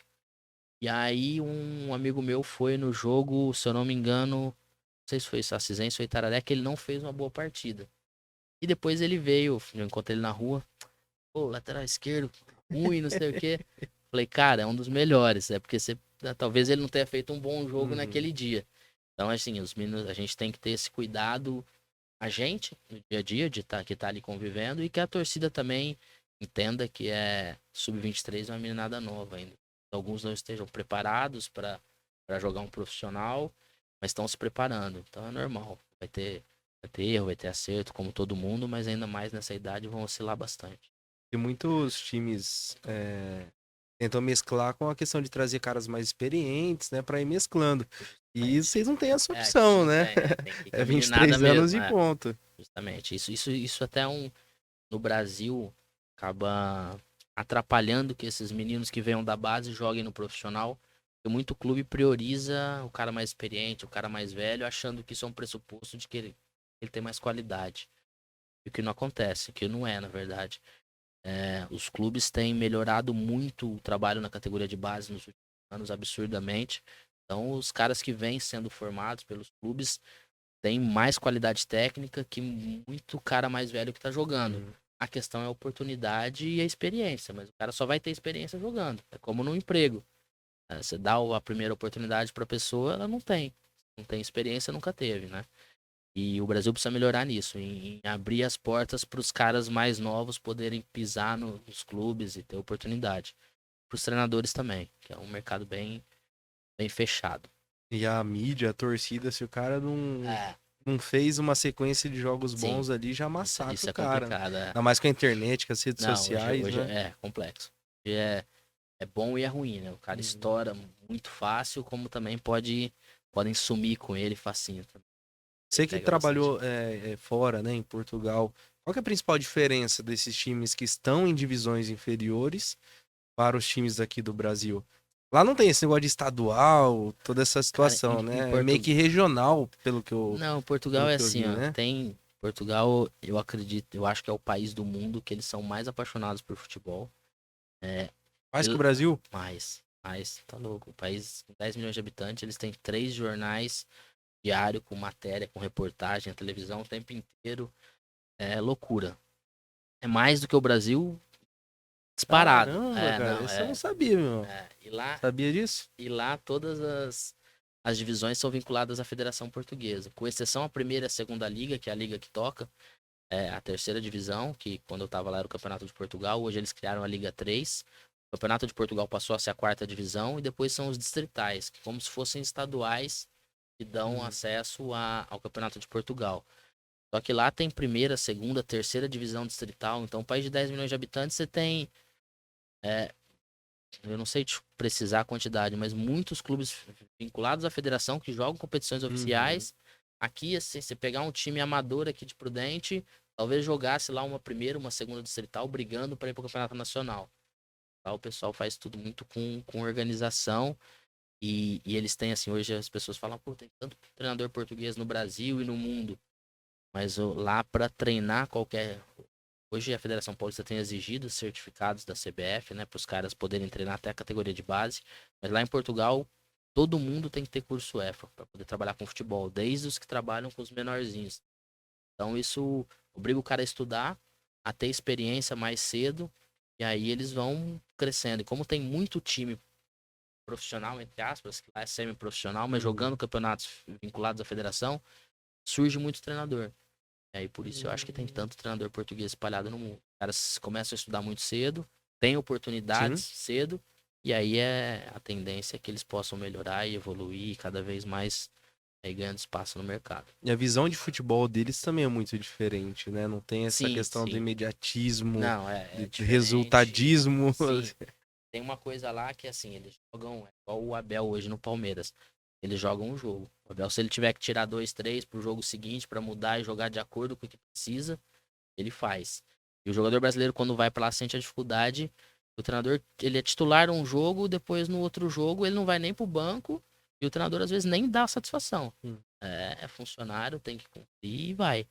E aí um amigo meu foi no jogo, se eu não me engano, não sei se foi Sacisense ou Itararé, que ele não fez uma boa partida. E depois ele veio, eu encontrei ele na rua, pô, lateral esquerdo, ruim, não sei o quê. Falei, cara, é um dos melhores, é porque você, talvez ele não tenha feito um bom jogo Uhum. naquele dia. Então, assim, os meninos, a gente tem que ter esse cuidado, a gente, no dia a dia, de tá, que tá ali convivendo, e que a torcida também entenda que é sub-23 é uma meninada nova ainda. Alguns não estejam preparados para jogar um profissional, mas estão se preparando. Então é normal. Vai ter erro, vai ter acerto, como todo mundo, mas ainda mais nessa idade vão oscilar bastante. E muitos times tentam mesclar com a questão de trazer caras mais experientes, né? Pra ir mesclando. E Justamente. vocês não têm essa É, a gente opção, não né? tem, tem que ir com É a meninada 23 anos mesmo, e ponto. justamente. Isso até no Brasil acaba atrapalhando que esses meninos que venham da base joguem no profissional. Porque muito clube prioriza o cara mais experiente, o cara mais velho, achando que isso é um pressuposto de que ele tem mais qualidade. E o que não acontece, que não é, na verdade. Os clubes têm melhorado muito o trabalho na categoria de base nos últimos anos, absurdamente. Então, os caras que vêm sendo formados pelos clubes têm mais qualidade técnica que muito cara mais velho que tá jogando. Uhum. A questão é a oportunidade e a experiência, mas o cara só vai ter experiência jogando. É como no emprego. Você dá a primeira oportunidade pra pessoa, ela não tem. Não tem experiência, nunca teve, né? E o Brasil precisa melhorar nisso, em abrir as portas para os caras mais novos poderem pisar nos clubes e ter oportunidade. Para os treinadores também, que é um mercado bem fechado. E a mídia, a torcida, se o cara não, É, não fez uma sequência de jogos sim, bons ali, já massacra isso o é cara, né? complicado. Ainda mais com a internet, com as redes Não, hoje, sociais, hoje né? é complexo. Hoje é bom e é ruim, né? O cara Uhum. estoura muito fácil, como também podem sumir com ele facinho. Ele Você que pega bastante. trabalhou fora, né, em Portugal, qual que é a principal diferença desses times que estão em divisões inferiores para os times aqui do Brasil? Lá não tem esse negócio de estadual, toda essa Cara, situação, em né? É meio Portugal. que regional, Não, Portugal pelo é que eu assim, vi, ó. né? Tem. Portugal, eu acredito, eu acho que é o país do mundo que eles são mais apaixonados por futebol. É, Mais que o e- Brasil? mais, tá louco. O país com 10 milhões de habitantes, eles têm 3 jornais diário com matéria, com reportagem, a televisão o tempo inteiro. É loucura. É mais do que o Brasil disparado. Caramba, cara, Não, isso eu não sabia, meu. E lá, Sabia disso? todas as divisões são vinculadas à Federação Portuguesa, com exceção a primeira e a segunda liga, que é a liga que toca. A terceira divisão, que quando eu tava lá era o Campeonato de Portugal, hoje eles criaram a Liga 3. O Campeonato de Portugal passou a ser a quarta divisão e depois são os distritais, que como se fossem estaduais que dão Uhum. acesso ao Campeonato de Portugal. Só que lá tem primeira, segunda, terceira divisão distrital, então um país de 10 milhões de habitantes você tem, é, eu não sei te precisar a quantidade, mas muitos clubes vinculados à federação que jogam competições Uhum. oficiais. Aqui, assim, você pegar um time amador aqui de Prudente, talvez jogasse lá uma primeira, uma segunda distrital, brigando para ir para o Campeonato Nacional. Lá o pessoal faz tudo muito com organização. E eles têm, assim, hoje as pessoas falam, pô, tem tanto treinador português no Brasil e no mundo. Mas lá para treinar qualquer. Hoje a Federação Paulista tem exigido certificados da CBF, né, para os caras poderem treinar até a categoria de base. Mas lá em Portugal, todo mundo tem que ter curso EFA para poder trabalhar com futebol, desde os que trabalham com os menorzinhos. Então isso obriga o cara a estudar, a ter experiência mais cedo, e aí eles vão crescendo. E como tem muito time profissional, entre aspas, que lá é semi-profissional, mas Uhum. jogando campeonatos vinculados à federação, surge muito treinador. E aí por isso eu acho que tem Hum. tanto treinador português espalhado no mundo. Os caras começam a estudar muito cedo, têm oportunidades Sim. cedo, e aí a tendência é que eles possam melhorar e evoluir e cada vez mais aí ganhando espaço no mercado. E a visão de futebol deles também é muito diferente, né? Não tem essa Sim, questão do sim. imediatismo, Não, é de diferente. resultadismo. Sim, tem uma coisa lá que assim, eles jogam, é igual o Abel hoje no Palmeiras. Eles jogam um jogo. O Abel, se ele tiver que tirar 2, 3 pro jogo seguinte pra mudar e jogar de acordo com o que precisa, ele faz. E o jogador brasileiro, quando vai pra lá, sente a dificuldade. O treinador, ele é titular um jogo, depois no outro jogo ele não vai nem pro banco e o treinador às vezes nem dá satisfação. Hum. É funcionário, tem que cumprir e vai.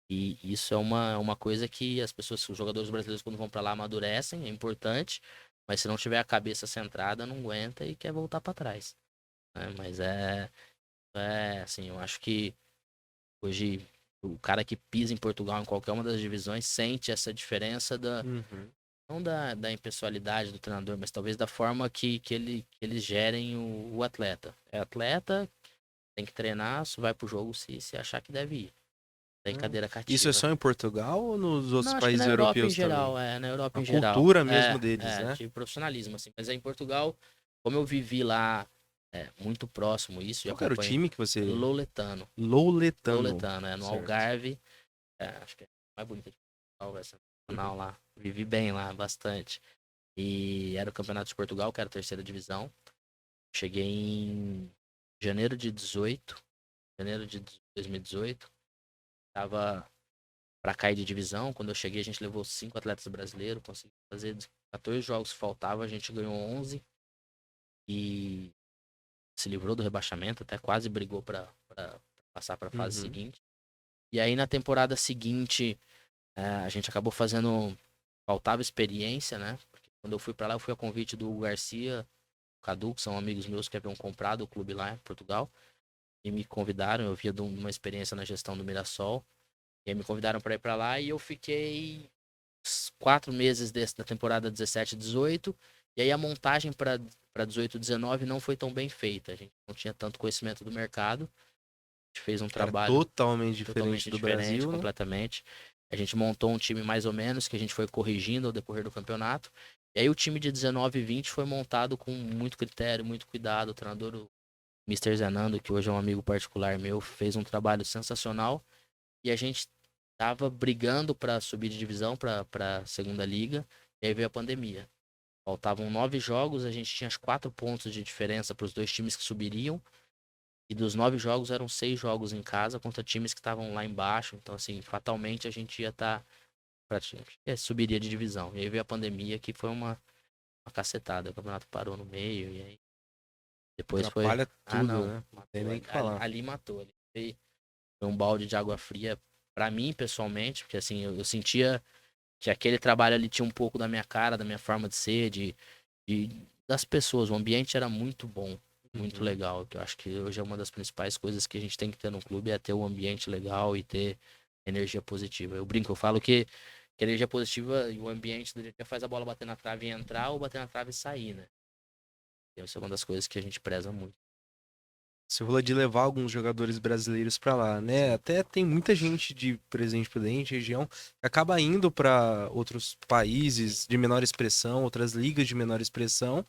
E isso é uma coisa que as pessoas, os jogadores brasileiros, quando vão pra lá, amadurecem, é importante. Mas se não tiver a cabeça centrada, não aguenta e quer voltar pra trás, né? Mas assim, eu acho que hoje o cara que pisa em Portugal, em qualquer uma das divisões, sente essa diferença Uhum. não da impessoalidade do treinador, mas talvez da forma que eles gerem o atleta. É atleta, tem que treinar, só vai pro jogo se achar que deve ir. Tem Ah, cadeira isso é cativa. só em Portugal ou nos outros Não, acho que na países Europa em europeus também? geral, na Europa A em geral. cultura mesmo deles, né? De profissionalismo, assim. Mas é em Portugal, como eu vivi lá muito próximo isso, e Qual que era o acompanhei time que você... Louletano. Louletano. Louletano, no Certo. Algarve. Acho que é a mais bonita de Portugal, essa Uhum. nacional lá. Vivi bem lá, bastante. E era o Campeonato de Portugal, que era a terceira divisão. Cheguei em janeiro de 18, janeiro de 2018. Tava pra cair de divisão. Quando eu cheguei, a gente levou 5 atletas brasileiros. Consegui fazer 14 jogos que faltava, a gente ganhou 11. E se livrou do rebaixamento, até quase brigou pra passar pra fase Uhum. seguinte. E aí na temporada seguinte, a gente acabou fazendo. Faltava experiência, né? Porque quando eu fui pra lá, eu fui a convite do Hugo Garcia, o Cadu, que são amigos meus que haviam comprado o clube lá em Portugal. E me convidaram, eu via de uma experiência na gestão do Mirassol. E aí me convidaram pra ir pra lá e eu fiquei 4 meses da temporada 17 e 18. E aí a montagem para 18 e 19 não foi tão bem feita. A gente não tinha tanto conhecimento do mercado. A gente fez um Era trabalho totalmente diferente totalmente do diferente, Brasil, né? completamente. A gente montou um time mais ou menos, que a gente foi corrigindo ao decorrer do campeonato. E aí o time de 19 e 20 foi montado com muito critério, muito cuidado. O treinador, o Mister Zenando, que hoje é um amigo particular meu, fez um trabalho sensacional. E a gente tava brigando para subir de divisão para segunda liga. E aí veio a pandemia. Faltavam 9 jogos, a gente tinha os 4 pontos de diferença para os dois times que subiriam. E dos 9 jogos eram 6 jogos em casa contra times que estavam lá embaixo. Então, assim, fatalmente a gente ia estar. Subiria de divisão. E aí veio a pandemia, que foi uma cacetada. O campeonato parou no meio. E aí depois foi. Atrapalha Ah, tudo, não. né? Não tem Matou. nem o que falar. Ali matou. Ali foi um balde de água fria pra mim, pessoalmente. Porque, assim, eu sentia que aquele trabalho ali tinha um pouco da minha cara, da minha forma de ser, de das pessoas. O ambiente era muito bom, muito Uhum. legal. Que eu acho que hoje é uma das principais coisas que a gente tem que ter no clube é ter um ambiente legal e ter energia positiva. Eu brinco, eu falo que a energia positiva e o ambiente do dia faz a bola bater na trave e entrar ou bater na trave e sair, né? Isso é uma das coisas que a gente preza muito. Você falou de levar alguns jogadores brasileiros pra lá, né? Sim, Até tem muita gente de Presidente Prudente, região, que acaba indo pra outros sim, países de menor expressão, outras ligas de menor expressão,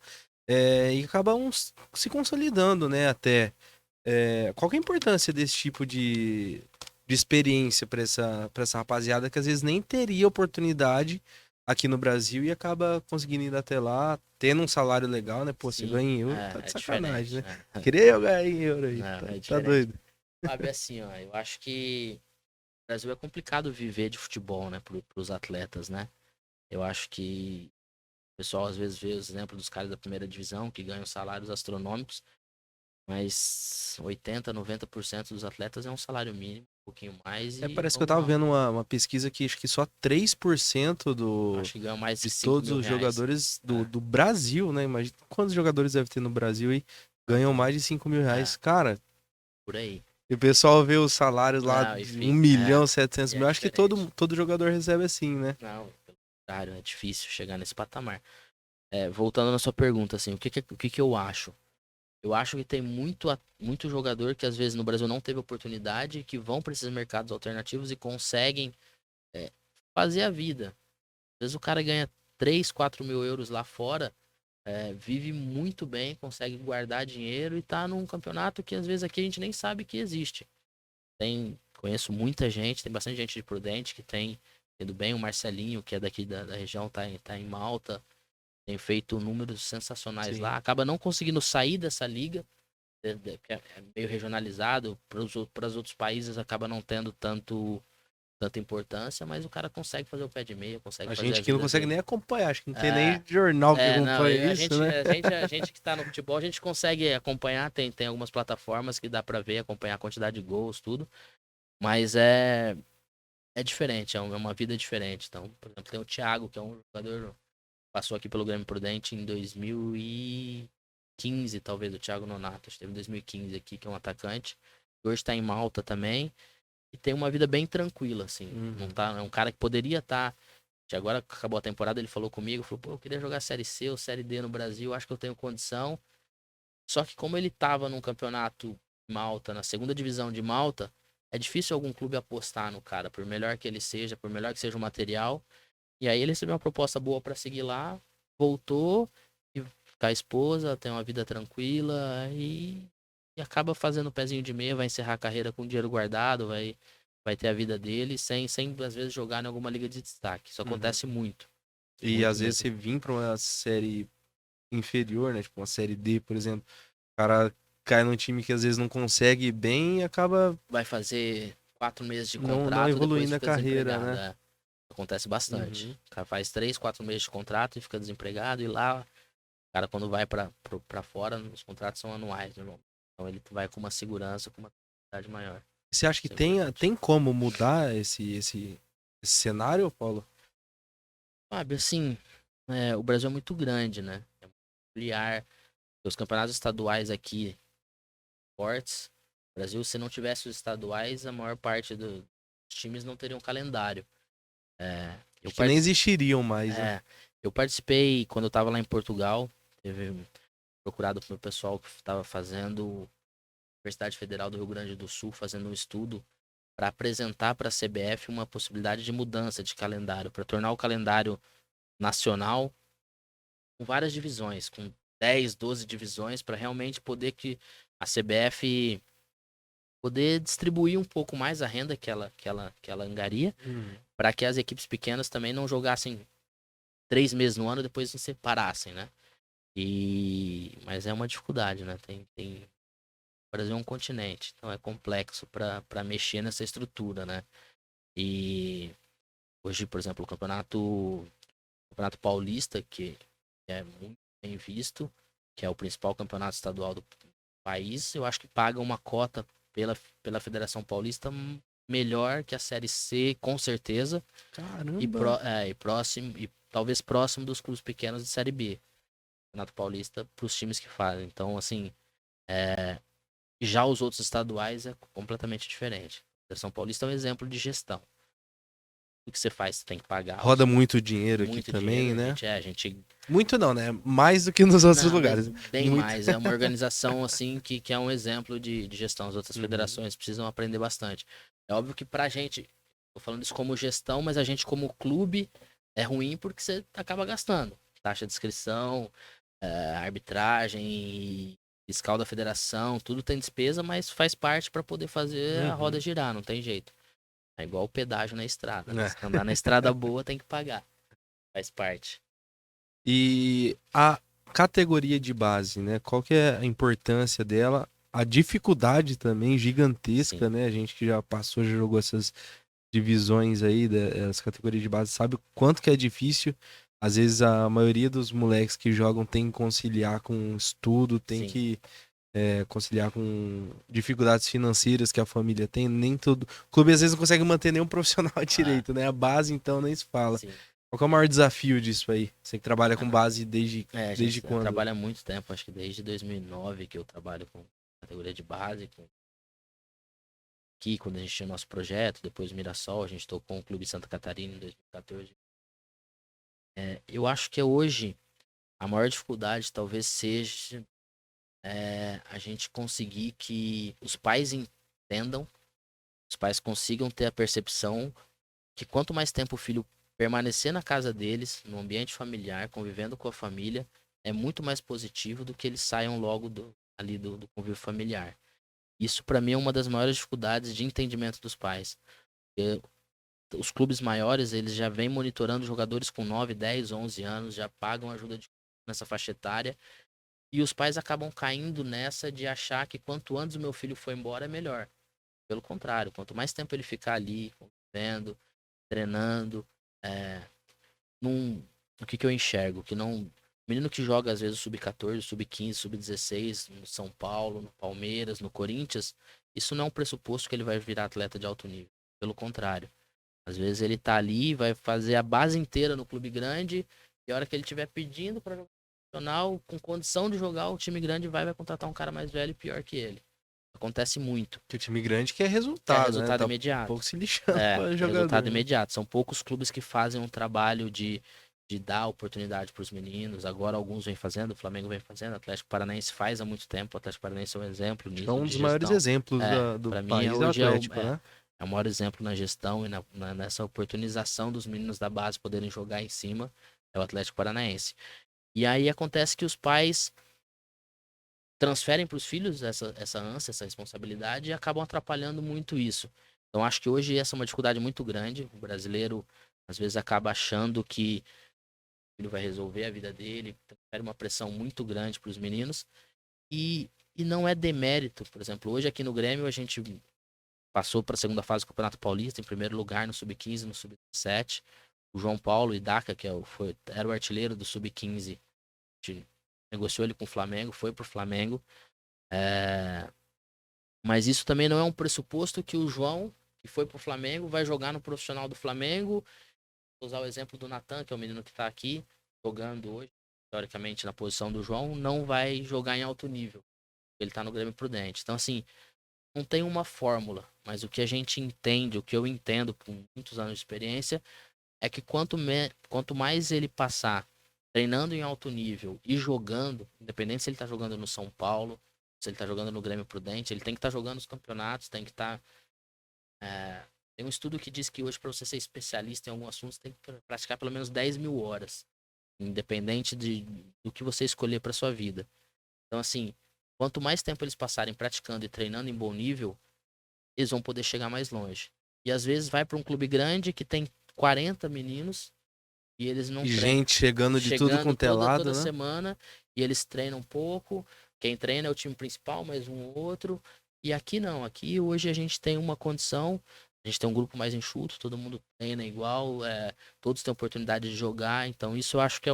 e acabam se consolidando, né? Até. Qual que é a importância desse tipo de experiência para essa rapaziada que às vezes nem teria oportunidade aqui no Brasil e acaba conseguindo ir até lá, tendo um salário legal, né? Pô, você sim, ganha em euro, tá de é sacanagem, diferente, né? né? Querer eu ganhar em euro aí, Não, tá, é tá diferente. doido. Fábio, assim, ó, eu acho que o Brasil é complicado viver de futebol, né, pros atletas, né? Eu acho que o pessoal às vezes vê o exemplo dos caras da primeira divisão que ganham salários astronômicos, mas 80, 90% dos atletas é um salário mínimo, um pouquinho mais e Parece que eu vamos tava lá. vendo uma pesquisa que acho que só 3% Acho que ganham mais de que 5 todos mil os reais. jogadores É, do Brasil, né? Imagina quantos jogadores deve ter no Brasil e não ganham tem. mais de 5.000 reais. É, Cara, por aí. e o pessoal vê os salários lá Não, e de 1 fica. milhão, 700 E é mil. Acho que todo, diferente. todo jogador recebe assim, né? Não, pelo contrário, é difícil chegar nesse patamar. Voltando na sua pergunta, assim, o que que eu acho? Eu acho que tem muito jogador que às vezes no Brasil não teve oportunidade, que vão para esses mercados alternativos e conseguem é, fazer a vida. Às vezes o cara ganha 3, 4 mil euros lá fora vive muito bem, consegue guardar dinheiro e tá num campeonato que às vezes aqui a gente nem sabe que existe. Conheço muita gente, tem bastante gente de Prudente que tem ido bem. O Marcelinho, que é daqui da região, tá em Malta, tem feito números sensacionais Sim. lá. Acaba não conseguindo sair dessa liga, que é meio regionalizado, para os outros países acaba não tendo tanta importância, mas o cara consegue fazer o pé de meia, consegue A fazer gente a que não vida consegue nem dele. acompanhar, acho que não tem É, nem jornal que não, acompanha a isso, gente, né? a gente que tá no futebol, a gente consegue acompanhar, tem algumas plataformas que dá pra ver, acompanhar a quantidade de gols, tudo, mas é diferente, é uma vida diferente. Então, por exemplo, tem o Thiago, que é um jogador que passou aqui pelo Grêmio Prudente em 2015, talvez, o Thiago Nonato, esteve em 2015 aqui, que é um atacante, hoje tá em Malta também, e tem uma vida bem tranquila, assim, não tá, é um cara que poderia estar. Agora acabou a temporada, ele falou comigo, falou, pô, eu queria jogar Série C ou Série D no Brasil, acho que eu tenho condição. Só que como ele tava num campeonato de Malta, na segunda divisão de Malta, é difícil algum clube apostar no cara, por melhor que ele seja, por melhor que seja o material. E aí ele recebeu uma proposta boa pra seguir lá, voltou e ficar a esposa, ter uma vida tranquila e acaba fazendo o pezinho de meia, vai encerrar a carreira com dinheiro guardado, vai ter a vida dele sem às vezes jogar em alguma liga de destaque. Isso Uhum. acontece muito, E muito às vezes mesmo. você vir pra uma série inferior, né? Tipo uma série D, por exemplo. O cara cai num time que às vezes não consegue bem e acaba Vai fazer 4 meses de não contrato, depois evoluindo a fica carreira, desempregado. né? Acontece bastante. Uhum. O cara faz 3, 4 meses de contrato e fica desempregado, e lá, o cara, quando vai pra fora, os contratos são anuais, né, irmão? Então ele vai com uma segurança, com uma qualidade maior. Você acha que Isso é importante. tem como mudar esse cenário, Paulo? Fábio, assim, o Brasil é muito grande, né? É muito peculiar. Os campeonatos estaduais aqui, fortes. O Brasil, se não tivesse os estaduais, a maior parte dos times não teriam calendário. É, eu, Acho que nem partici- existiriam mais, né? é, eu participei quando eu tava lá em Portugal. Teve procurado pelo pessoal que estava fazendo Universidade Federal do Rio Grande do Sul, fazendo um estudo para apresentar para a CBF uma possibilidade de mudança de calendário, para tornar o calendário nacional com várias divisões, com 10, 12 divisões, para realmente poder que a CBF poder distribuir um pouco mais a renda que ela angaria, Uhum. para que as equipes pequenas também não jogassem 3 meses no ano e depois se separassem, né? Mas é uma dificuldade, né? O Brasil é um continente, então é complexo para mexer nessa estrutura, né? E hoje, por exemplo, o Campeonato Paulista, que é muito bem visto, que é o principal campeonato estadual do país, eu acho que paga uma cota pela Federação Paulista melhor que a Série C, com certeza, Caramba! e próximo, e talvez próximo dos clubes pequenos de Série B. Campeonato Paulista para os times que fazem. Então, assim, já os outros estaduais é completamente diferente. A São Paulista é um exemplo de gestão. O que você faz, você tem que pagar Roda muito dinheiro aqui muito dinheiro. também, né? A gente. Muito não, né? Mais do que nos outros Não, lugares. bem Muito. mais. É uma organização, assim, que é um exemplo de gestão. As outras Uhum. federações precisam aprender bastante. É óbvio que pra gente, tô falando isso como gestão, mas a gente, como clube, é ruim porque você acaba gastando. Taxa de inscrição, arbitragem, fiscal da federação, tudo tem despesa, mas faz parte para poder fazer a roda Uhum. girar, não tem jeito. É igual o pedágio na estrada, né? É. Se andar na estrada boa, tem que pagar. Faz parte. E a categoria de base, né? Qual que é a importância dela? A dificuldade também Sim, gigantesca, né? A gente que já passou, já jogou essas divisões aí, das categorias de base, sabe o quanto que é difícil. Às vezes a maioria dos moleques que jogam tem que conciliar com estudo, tem sim, que conciliar com dificuldades financeiras que a família tem. Nem todo. O clube às vezes não consegue manter nenhum profissional ah, direito, né? A base, então, nem se fala. sim. Qual que é o maior desafio disso aí? Você que trabalha com Ah, base a desde gente quando? trabalha há muito tempo, acho que desde 2009 que eu trabalho com categoria de base, aqui, quando a gente tinha nosso projeto, depois o Mirassol, a gente tocou um clube Santa Catarina em 2014. Eu acho que hoje a maior dificuldade talvez seja a gente conseguir que os pais entendam, os pais consigam ter a percepção que quanto mais tempo o filho permanecer na casa deles, no ambiente familiar, convivendo com a família, é muito mais positivo do que eles saiam logo ali do convívio familiar. Isso para mim é uma das maiores dificuldades de entendimento dos pais. Porque os clubes maiores, eles já vêm monitorando jogadores com 9, 10, 11 anos, já pagam ajuda nessa faixa etária, e os pais acabam caindo nessa de achar que quanto antes o meu filho for embora é melhor. Pelo contrário, quanto mais tempo ele ficar ali, convivendo, treinando, é, o que eu enxergo? Que não. Menino que joga às vezes o sub-14, sub-15, sub-16, no São Paulo, no Palmeiras, no Corinthians, isso não é um pressuposto que ele vai virar atleta de alto nível. Pelo contrário. Às vezes ele tá ali, vai fazer a base inteira no clube grande, e a hora que ele estiver pedindo para jogar profissional, com condição de jogar, o time grande vai contratar um cara mais velho e pior que ele. Acontece muito. Que o time grande quer Que é resultado, né? resultado Tá um imediato. pouco se lixando É, para jogador. resultado Né? imediato. São poucos clubes que fazem um trabalho de dar oportunidade para os meninos. Agora alguns vêm fazendo, o Flamengo vem fazendo, o Atlético Paranaense faz há muito tempo. O Atlético Paranaense é um exemplo Acho que nisso é um de dos maiores gestão. exemplos do Para mim, país, é o hoje Atlético, né? é o maior exemplo na gestão e nessa oportunização dos meninos da base poderem jogar em cima, é o Atlético Paranaense. E aí acontece que os pais transferem para os filhos essa ânsia, essa responsabilidade e acabam atrapalhando muito isso. Então acho que hoje essa é uma dificuldade muito grande. O brasileiro às vezes acaba achando que o filho vai resolver a vida dele, transfere uma pressão muito grande para os meninos e não é demérito. Por exemplo, hoje aqui no Grêmio a gente passou para a segunda fase do Campeonato Paulista, em primeiro lugar no Sub-15, no Sub-17. O João Paulo Idaca, que era o artilheiro do Sub-15, negociou ele com o Flamengo, foi pro Flamengo. Mas isso também não é um pressuposto que o João, que foi pro Flamengo, vai jogar no profissional do Flamengo. Vou usar o exemplo do Natan, que é o menino que tá aqui, jogando hoje, teoricamente na posição do João, não vai jogar em alto nível. Ele tá no Grêmio Prudente. Então, assim, não tem uma fórmula, mas o que a gente entende, o que eu entendo com muitos anos de experiência, é que quanto mais ele passar treinando em alto nível e jogando, independente se ele tá jogando no São Paulo, se ele tá jogando no Grêmio Prudente, ele tem que estar jogando os campeonatos, tem que estar. Tem um estudo que diz que hoje, para você ser especialista em algum assunto, você tem que praticar pelo menos 10 mil horas, independente do que você escolher para sua vida. Então, assim, quanto mais tempo eles passarem praticando e treinando em bom nível, eles vão poder chegar mais longe. E às vezes vai para um clube grande que tem 40 meninos e eles não E treinam. gente chegando de tudo quanto é lado, toda né? semana e eles treinam pouco. Quem treina é o time principal, mais um ou outro. E aqui não. Aqui hoje a gente tem uma condição. A gente tem um grupo mais enxuto, todo mundo treina igual, todos têm oportunidade de jogar. Então isso eu acho que é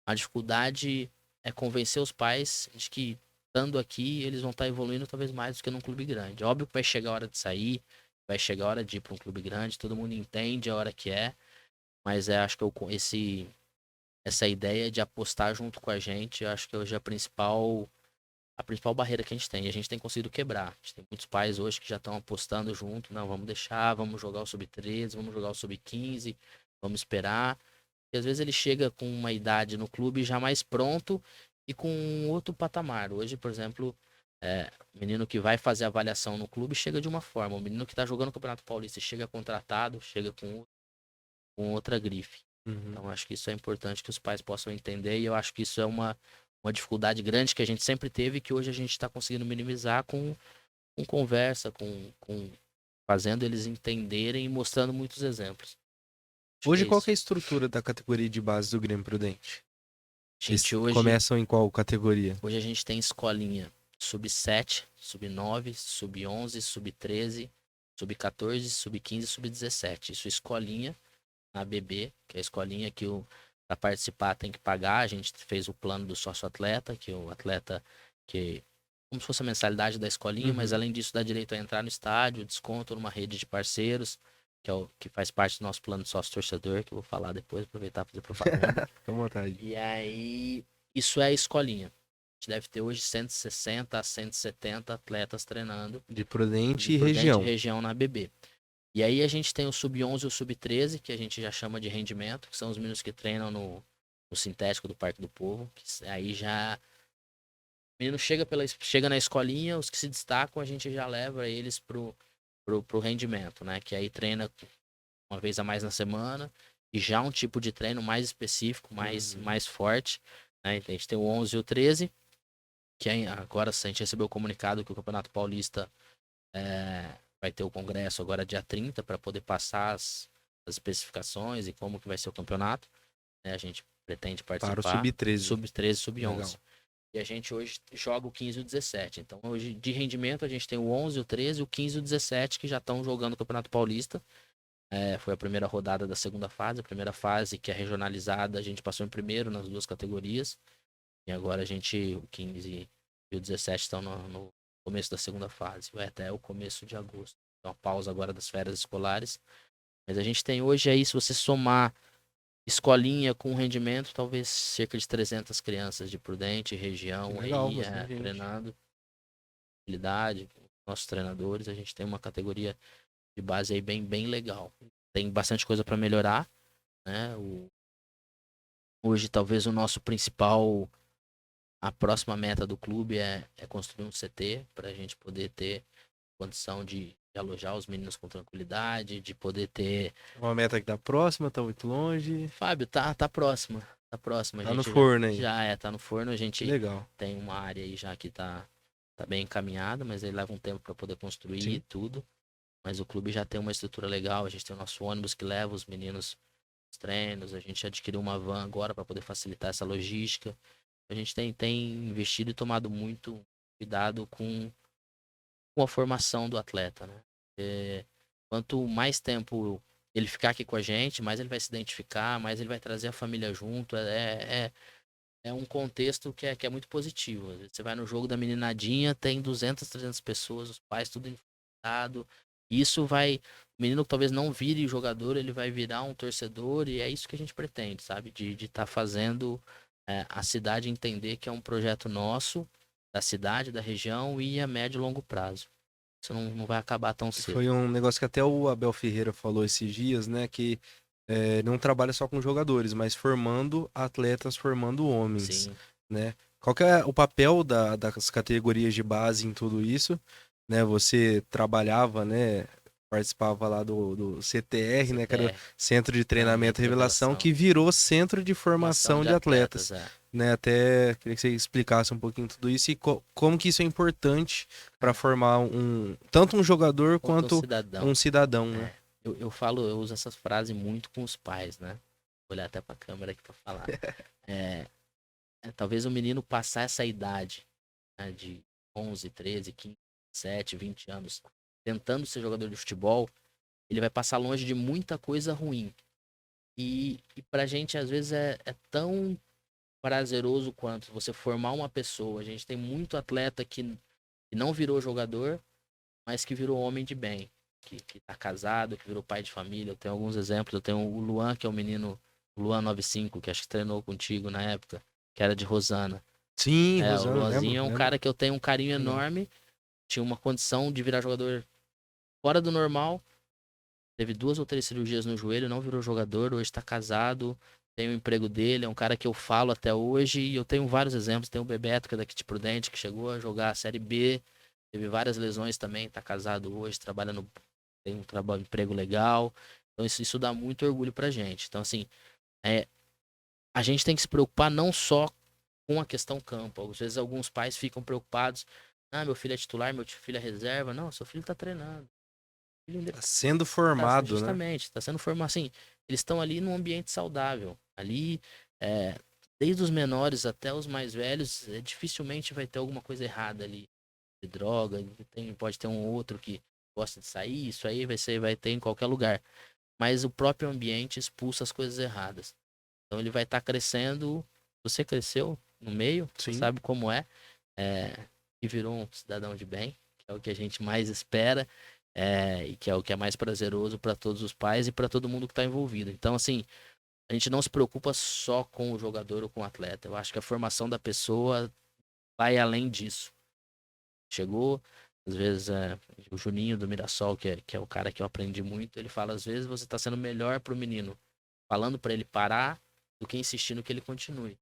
a dificuldade é convencer os pais de que estando aqui eles vão estar evoluindo talvez mais do que num clube grande. Óbvio que vai chegar a hora de sair, vai chegar a hora de ir para um clube grande, todo mundo entende a hora que é, mas acho que essa ideia de apostar junto com a gente, eu acho que hoje é a principal barreira que a gente tem. E a gente tem conseguido quebrar. A gente tem muitos pais hoje que já estão apostando junto. Não, vamos deixar, vamos jogar o sub-13, vamos jogar o sub-15, vamos esperar. E às vezes ele chega com uma idade no clube já mais pronto e com outro patamar. Hoje, por exemplo, o menino que vai fazer avaliação no clube chega de uma forma. O menino que está jogando o Campeonato Paulista chega contratado, chega com outra grife. Uhum. Então, acho que isso é importante que os pais possam entender. E eu acho que isso é uma dificuldade grande que a gente sempre teve e que hoje a gente está conseguindo minimizar com conversa, com fazendo eles entenderem e mostrando muitos exemplos. Acho Hoje, qual que é a isso. estrutura da categoria de base do Grêmio Prudente? Eles Gente, começam em qual categoria? hoje a gente tem escolinha sub-7, sub-9, sub-11, sub-13, sub-14, sub-15, sub-17. Isso escolinha na BB, que é a escolinha que para participar tem que pagar. A gente fez o plano do sócio-atleta, que o atleta que como se fosse a mensalidade da escolinha, mas além disso dá direito a entrar no estádio, desconto numa rede de parceiros, que faz parte do nosso plano de sócio-torcedor, que eu vou falar depois, aproveitar para fazer propaganda. Fica à vontade. E aí, isso é a escolinha. A gente deve ter hoje 160 a 170 atletas treinando. De Prudente de e região. região na BB. E aí a gente tem o sub-11 e o sub-13, que a gente já chama de rendimento, que são os meninos que treinam no sintético do Parque do Povo. Que aí já. O menino chega na escolinha, os que se destacam, a gente já leva eles pro rendimento, né? Que aí treina uma vez a mais na semana. E já um tipo de treino mais específico, mais forte. né? A gente tem o 11 e o 13, que agora a gente recebeu o comunicado que o Campeonato Paulista vai ter o congresso agora dia 30 para poder passar as especificações e como que vai ser o campeonato, né? A gente pretende Para o participar, Sub-13. sub-13, sub-11. Legal. E a gente hoje joga o 15 e o 17. Então, hoje, de rendimento, a gente tem o 11, o 13, o 15 e o 17 que já estão jogando o Campeonato Paulista. Foi a primeira rodada da segunda fase. A primeira fase, que é regionalizada, a gente passou em primeiro nas duas categorias. E agora o 15 e o 17 estão no começo da segunda fase. Vai até o começo de agosto. Então, a pausa agora das férias escolares. Mas a gente tem hoje aí, se você somar escolinha com rendimento, talvez cerca de 300 crianças de Prudente, região Legal, aí, bastante gente. treinando, habilidade, nossos treinadores, a gente tem uma categoria de base aí bem legal. Tem bastante coisa para melhorar, né? Hoje talvez o nosso principal, a próxima meta do clube é construir um CT para a gente poder ter condição de alojar os meninos com tranquilidade, de poder ter. Uma meta que tá próxima, tá muito longe. Fábio, tá próxima. Tá próxima. A Tá no gente forno aí. tá no forno. A Que gente legal. tem uma área aí já que tá bem encaminhada, mas aí leva um tempo para poder construir Sim. tudo. Mas o clube já tem uma estrutura legal. A gente tem o nosso ônibus que leva os meninos aos treinos. A gente adquiriu uma van agora para poder facilitar essa logística. A gente tem investido e tomado muito cuidado com a formação do atleta, né? Quanto mais tempo ele ficar aqui com a gente, mais ele vai se identificar, mais ele vai trazer a família junto. É um contexto que é muito positivo. Às vezes você vai no jogo da meninadinha, tem 200, 300 pessoas, os pais tudo infectado. Isso vai. O menino que talvez não vire jogador, ele vai virar um torcedor, e é isso que a gente pretende, sabe? De estar fazendo a cidade entender que é um projeto nosso, da cidade, da região e a médio e longo prazo. Isso não vai acabar tão cedo. Foi um negócio que até o Abel Ferreira falou esses dias, né? Que não trabalha só com jogadores, mas formando atletas, formando homens, Sim, né? Qual que é o papel das categorias de base em tudo isso, né? Você trabalhava, né? Participava lá do CTR, né? Que era o CTR, Centro de Treinamento treinamento e e Revelação, revelação. que virou Centro de Formação Formação de de atletas, Atletas, né? Até queria que você explicasse um pouquinho tudo isso e como que isso é importante para Cara, formar tanto um jogador quanto um quanto um cidadão. cidadão, né? Eu uso essas frases muito com os pais, né? Vou olhar até pra câmera aqui pra falar. É, talvez o menino passar essa idade, né, de 11, 13, 15, 17, 20 anos, tentando ser jogador de futebol, ele vai passar longe de muita coisa ruim. E pra gente, às vezes, é tão prazeroso quanto você formar uma pessoa. A gente tem muito atleta que não virou jogador, mas que virou homem de bem. Que tá casado, que virou pai de família. Eu tenho alguns exemplos. Eu tenho o Luan, que é um menino, o Luan 95, que acho que treinou contigo na época, que era de Rosana. Sim, O Rosana, Luanzinho lembro, é um lembro. cara que eu tenho um carinho Legal. enorme. Tinha uma condição de virar jogador fora do normal. Teve 2 ou 3 cirurgias no joelho, não virou jogador, hoje tá casado, tem o emprego dele, é um cara que eu falo até hoje, e eu tenho vários exemplos. Tem o Bebeto, que é daqui de Prudente, que chegou a jogar a Série B, teve várias lesões também, tá casado hoje, tem um trabalho, emprego legal. Então isso dá muito orgulho pra gente. Então, assim, é, a gente tem que se preocupar não só com a questão campo. Às vezes alguns pais ficam preocupados, meu filho é titular, meu filho é reserva. Não, seu filho tá treinando. Tá sendo Tá, formado, né? justamente, está sendo formado assim. Eles estão ali num ambiente saudável. Ali, é, desde os menores até os mais velhos, dificilmente vai ter alguma coisa errada ali. De droga, pode ter um outro que gosta de sair, isso aí vai ter em qualquer lugar. Mas o próprio ambiente expulsa as coisas erradas. Então ele vai estar crescendo. Você cresceu no meio, você Sim. sabe como é, e virou um cidadão de bem, que é o que a gente mais espera, e que é o que é mais prazeroso para todos os pais e para todo mundo que está envolvido. Então, assim, a gente não se preocupa só com o jogador ou com o atleta. Eu acho que a formação da pessoa vai além disso. Chegou, às vezes, o Juninho do Mirassol, que é o cara que eu aprendi muito, ele fala: às vezes você está sendo melhor para o menino, falando para ele parar, do que insistindo que ele continue.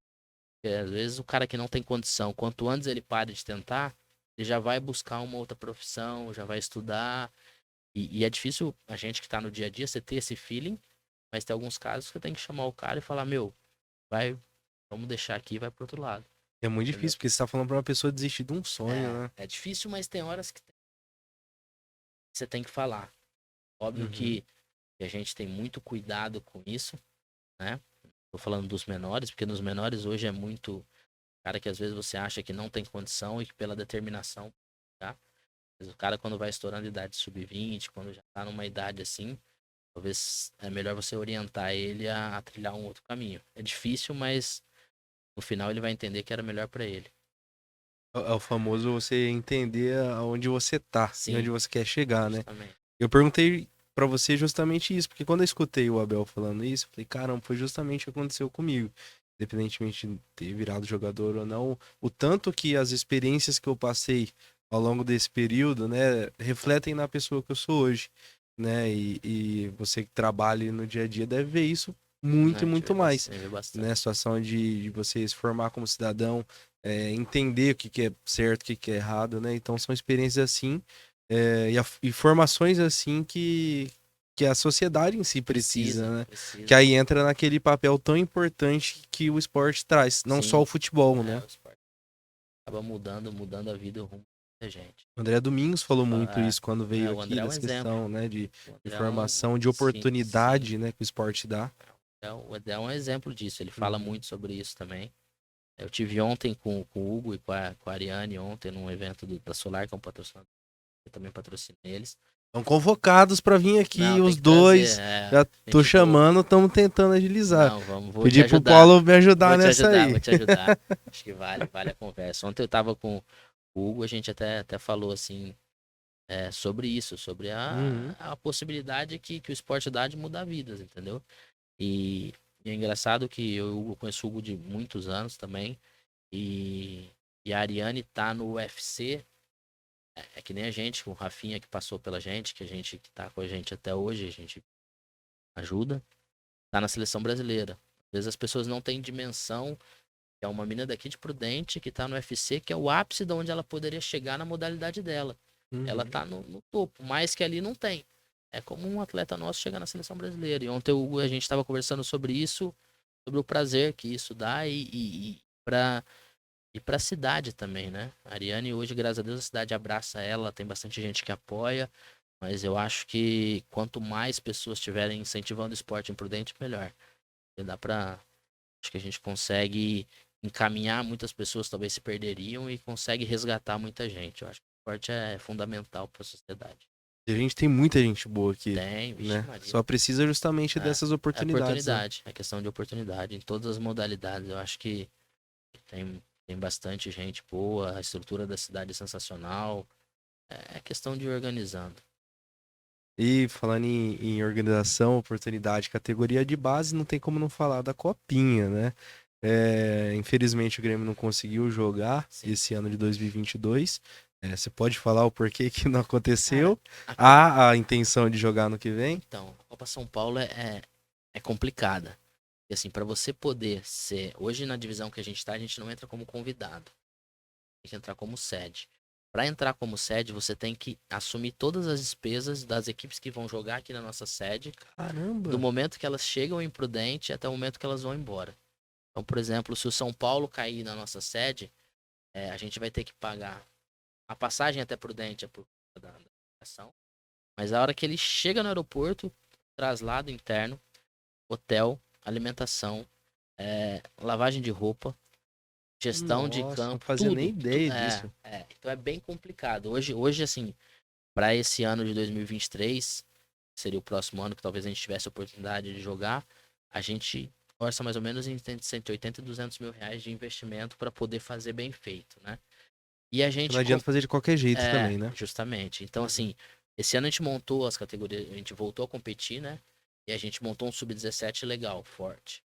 Porque, às vezes o cara que não tem condição, quanto antes ele para de tentar, ele já vai buscar uma outra profissão, já vai estudar. E é difícil a gente que tá no dia a dia, você ter esse feeling, mas tem alguns casos que você tem que chamar o cara e falar: meu, vai, vamos deixar aqui e vai pro outro lado. É muito Entendeu? difícil, porque você tá falando pra uma pessoa desistir de um sonho, né? É difícil, mas tem horas que você tem que falar. Óbvio Uhum. que a gente tem muito cuidado com isso, né? Tô falando dos menores, porque nos menores hoje é muito cara que às vezes você acha que não tem condição e que pela determinação, tá? Mas o cara quando vai estourando a idade sub-20, quando já tá numa idade assim, talvez é melhor você orientar ele a trilhar um outro caminho. É difícil, mas no final ele vai entender que era melhor pra ele. É o famoso você entender aonde você tá e onde Sim, você quer chegar, né? justamente. Eu perguntei pra você justamente isso, porque quando eu escutei o Abel falando isso, eu falei, caramba, foi justamente o que aconteceu comigo. Independentemente de ter virado jogador ou não, o tanto que as experiências que eu passei ao longo desse período, né, refletem na pessoa que eu sou hoje, né? E você que trabalha no dia a dia deve ver isso Não, muito a e gente muito mais, vê né? A bastante. situação de você se formar como cidadão, entender o que que é certo, o que que é errado, né? Então são experiências assim e formações assim que a sociedade em si Precisa, precisa, né? Que precisa. aí entra naquele papel tão importante que o esporte traz, não só o Sim, futebol, né? o esporte acaba mudando a vida rumo da gente. O André Domingos falou muito É, isso quando veio o aqui, André é um dessa exemplo. questão, né, O de André é formação, de sim, sim. oportunidade, né, que o esporte dá. O André é um exemplo disso. Ele fala Uhum. muito sobre isso também. Eu tive ontem com o Hugo e com a Ariane ontem num evento da Solar, que é um patrocinador. Eu também patrocino eles. Estão convocados para vir Não, aqui tem os que trazer. dois. É, Já tô gente boa. chamando, estamos tentando agilizar. Não, vou te Pedir pro ajudar. Paulo me ajudar nessa Vou aí. te ajudar. Acho que vale a conversa. Ontem eu tava com o Hugo, a gente até falou assim, sobre isso, sobre Uhum. a possibilidade que o esporte dá de mudar vidas, entendeu? E é engraçado que eu conheço o Hugo de muitos anos também. E, e a Ariane tá no UFC. É que nem a gente, o Rafinha que passou pela gente, que a gente que tá com a gente até hoje, a gente ajuda, tá na seleção brasileira. Às vezes as pessoas não têm dimensão, que é uma menina daqui de Prudente, que tá no UFC, que é o ápice de onde ela poderia chegar na modalidade dela. Ela Uhum. tá no topo, mais que ali não tem. É como um atleta nosso chegar na seleção brasileira. E ontem o Hugo, a gente estava conversando sobre isso, sobre o prazer que isso dá e pra cidade também, né? A Ariane hoje, graças a Deus, a cidade abraça ela, tem bastante gente que apoia, mas eu acho que quanto mais pessoas estiverem incentivando o esporte em Prudente, melhor. E dá pra. Acho que a gente consegue encaminhar muitas pessoas, talvez se perderiam, e consegue resgatar muita gente. Eu acho que o esporte é fundamental para a sociedade. E a gente tem muita gente boa aqui, Tem, vixe né? Maria. Só precisa justamente É, dessas é oportunidades, né? oportunidade, é questão de oportunidade em todas as modalidades. Eu acho que tem bastante gente boa, a estrutura da cidade é sensacional. É questão de ir organizando. E falando em organização, oportunidade, categoria de base, não tem como não falar da Copinha, né? Infelizmente o Grêmio não conseguiu jogar Sim. esse ano de 2022. Você pode falar o porquê que não Cara, aconteceu? a Copa. Há a intenção de jogar no que vem? Então, a Copa São Paulo é complicada. E assim, para você poder ser. Hoje na divisão que a gente tá, a gente não entra como convidado. Tem que entrar como sede. Para entrar como sede, você tem que assumir todas as despesas das equipes que vão jogar aqui na nossa sede, do Caramba! momento que elas chegam em Prudente até o momento que eelas vão embora. Então, por exemplo, se o São Paulo cair na nossa sede, a gente vai ter que pagar a passagem até Prudente, é por conta da ação. Mas a hora que ele chega no aeroporto, traslado interno, hotel, alimentação, lavagem de roupa, gestão de Nossa, não campo, fazia nem tudo. ideia disso. Então é bem complicado. Hoje assim, para esse ano de 2023, que seria o próximo ano que talvez a gente tivesse a oportunidade de jogar, a gente orça mais ou menos entre 180 e 200 mil reais de investimento para poder fazer bem feito, né? E a Porque não gente, adianta fazer de qualquer jeito também, né? justamente. Então, Uhum. assim, esse ano a gente montou as categorias, a gente voltou a competir, né? E a gente montou um sub-17 legal, forte.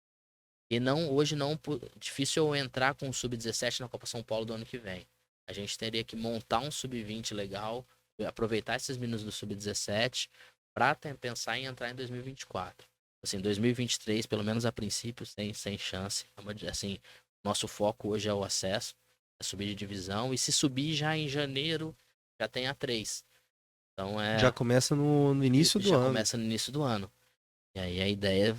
E não, hoje não, difícil eu entrar com o sub-17 na Copa São Paulo do ano que vem. A gente teria que montar um sub-20 legal, aproveitar esses meninos do sub-17 para pensar em entrar em 2024. Assim, 2023, pelo menos a princípio, sem chance. Assim, nosso foco hoje é o acesso, é subir de divisão. E se subir já em janeiro, já tem a 3. Então Já começa no início do já ano. começa no início do ano. E aí a ideia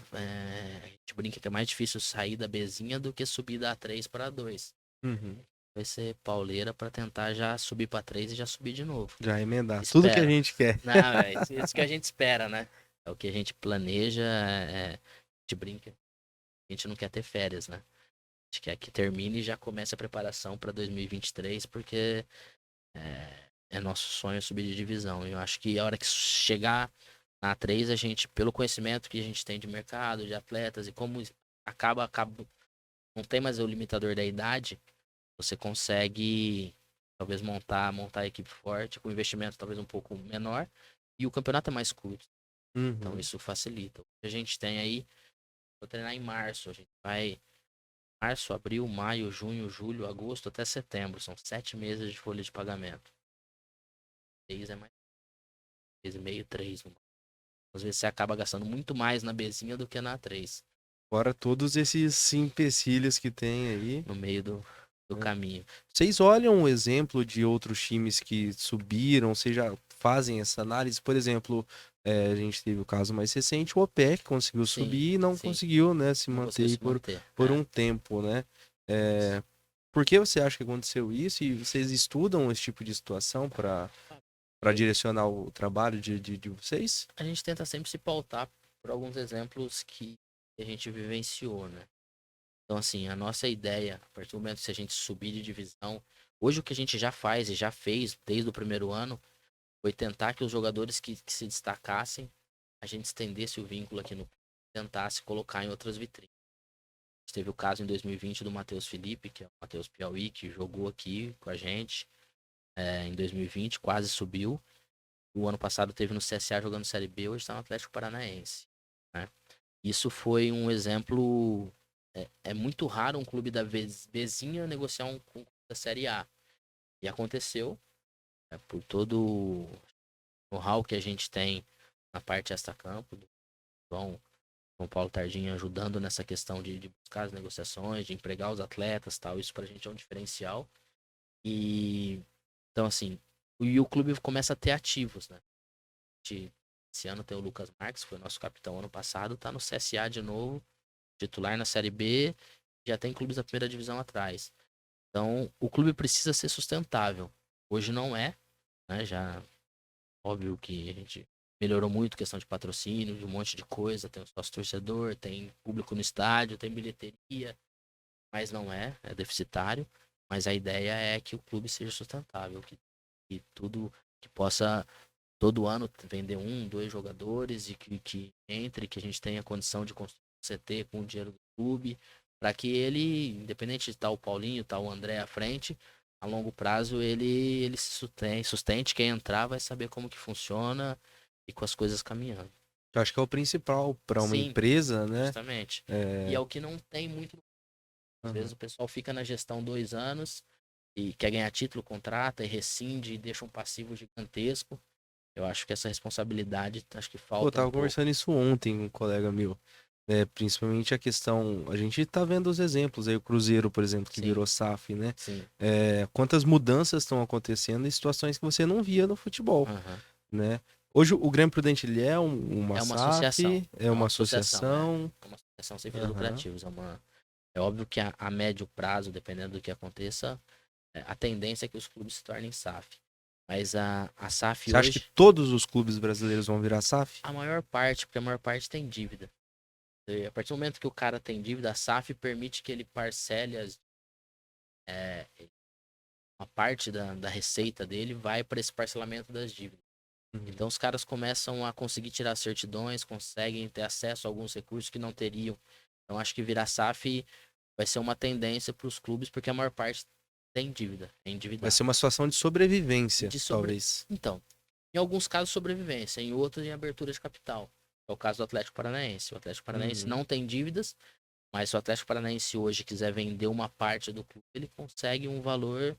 gente brinca que é mais difícil sair da Bzinha do que subir da A3 para A2. Uhum. Vai ser pauleira para tentar já subir para 3 e já subir de novo. Já emendar. Tudo que a Espero. gente quer. Não, é isso que a gente espera, né? É o que a gente planeja, a gente brinca. A gente não quer ter férias, né? A gente quer que termine e já comece a preparação para 2023, porque é nosso sonho subir de divisão. E eu acho que a hora que chegar na A3, a gente, pelo conhecimento que a gente tem de mercado, de atletas, e como acaba não tem mais o limitador da idade, você consegue talvez montar a equipe forte, com investimento talvez um pouco menor, e o campeonato é mais curto. Então Uhum. isso facilita. O que a gente tem aí, vou treinar em março, a gente vai março, abril, maio, junho, julho, agosto até setembro. São 7 meses de folha de pagamento. 3 é mais 2 meio, 3. Às vezes você acaba gastando muito mais na Bzinha do que na A3, Fora todos esses empecilhos que tem aí. no meio do Né? caminho. Vocês olham o exemplo de outros times que subiram, vocês já fazem essa análise? Por exemplo, a gente teve o caso mais recente, o OPEC conseguiu Sim, subir e não sim. conseguiu, né, se Não manter conseguiu aí se manter. por um tempo, né? É, por que você acha que aconteceu isso? E vocês estudam esse tipo de situação para direcionar o trabalho de vocês? A gente tenta sempre se pautar por alguns exemplos que a gente vivenciou, né? Então, assim, a nossa ideia, a partir do momento que a gente subir de divisão, hoje o que a gente já faz e já fez desde o primeiro ano foi tentar que os jogadores que se destacassem, a gente estendesse o vínculo aqui no tentasse colocar em outras vitrines. A gente teve o caso em 2020 do Matheus Felipe, que é o Matheus Piauí, que jogou aqui com a gente em 2020, quase subiu. O ano passado teve no CSA jogando Série B, hoje está no Atlético Paranaense. Né? Isso foi um exemplo. É muito raro um clube da Bzinha negociar um clube da Série A. E aconteceu, por todo o know-how que a gente tem na parte extra-campo, do João Paulo Tardinho ajudando nessa questão de buscar as negociações, de empregar os atletas tal. Isso pra gente é um diferencial. E então, assim, o clube começa a ter ativos, né? Esse ano tem o Lucas Marques, que foi nosso capitão ano passado, tá no CSA de novo, titular na Série B, já tem clubes da primeira divisão atrás. Então, o clube precisa ser sustentável. Hoje não é, né? Já óbvio que a gente melhorou muito a questão de patrocínio, de um monte de coisa, tem o sócio torcedor, tem público no estádio, tem bilheteria, mas não é deficitário. Mas a ideia é que o clube seja sustentável, que tudo que possa todo ano vender 1, 2 jogadores e que entre, que a gente tenha condição de construir um CT com o dinheiro do clube, para que ele, independente de estar o Paulinho, estar o André à frente, a longo prazo ele se sustente, quem entrar vai saber como que funciona e com as coisas caminhando. Eu acho que é o principal para uma Sim, empresa, né? justamente. E É... é o que não tem muito. Às vezes Uhum. o pessoal fica na gestão 2 anos e quer ganhar título, contrata e rescinde e deixa um passivo gigantesco. Eu acho que essa responsabilidade, acho que Pô, eu falta um tava pouco. conversando isso ontem com um colega meu. Principalmente a questão. A gente tá vendo os exemplos aí, o Cruzeiro, por exemplo, que Sim, virou SAF, né? sim. Quantas mudanças estão acontecendo em situações que você não via no futebol, Aham. né? Hoje o Grêmio Prudente ele é uma É uma associação. SAF, é É uma uma associação, é. associação. É uma associação sem fins Aham. lucrativos. É óbvio que a médio prazo, dependendo do que aconteça, a tendência é que os clubes se tornem SAF. Mas a SAF Você acha que hoje, todos os clubes brasileiros vão virar SAF? a maior parte, porque a maior parte tem dívida. E a partir do momento que o cara tem dívida, a SAF permite que ele parcele é, uma parte da receita dele vai para esse parcelamento das dívidas. Uhum. Então os caras começam a conseguir tirar certidões, conseguem ter acesso a alguns recursos que não teriam. Então acho que virar SAF vai ser uma tendência para os clubes, porque a maior parte tem dívida, é Vai endividado. ser uma situação de sobrevivência, De sobre... talvez. Então, em alguns casos sobrevivência, em outros em abertura de capital. É o caso do Atlético Paranaense. O Atlético Paranaense Uhum. não tem dívidas, mas se o Atlético Paranaense hoje quiser vender uma parte do clube, ele consegue um valor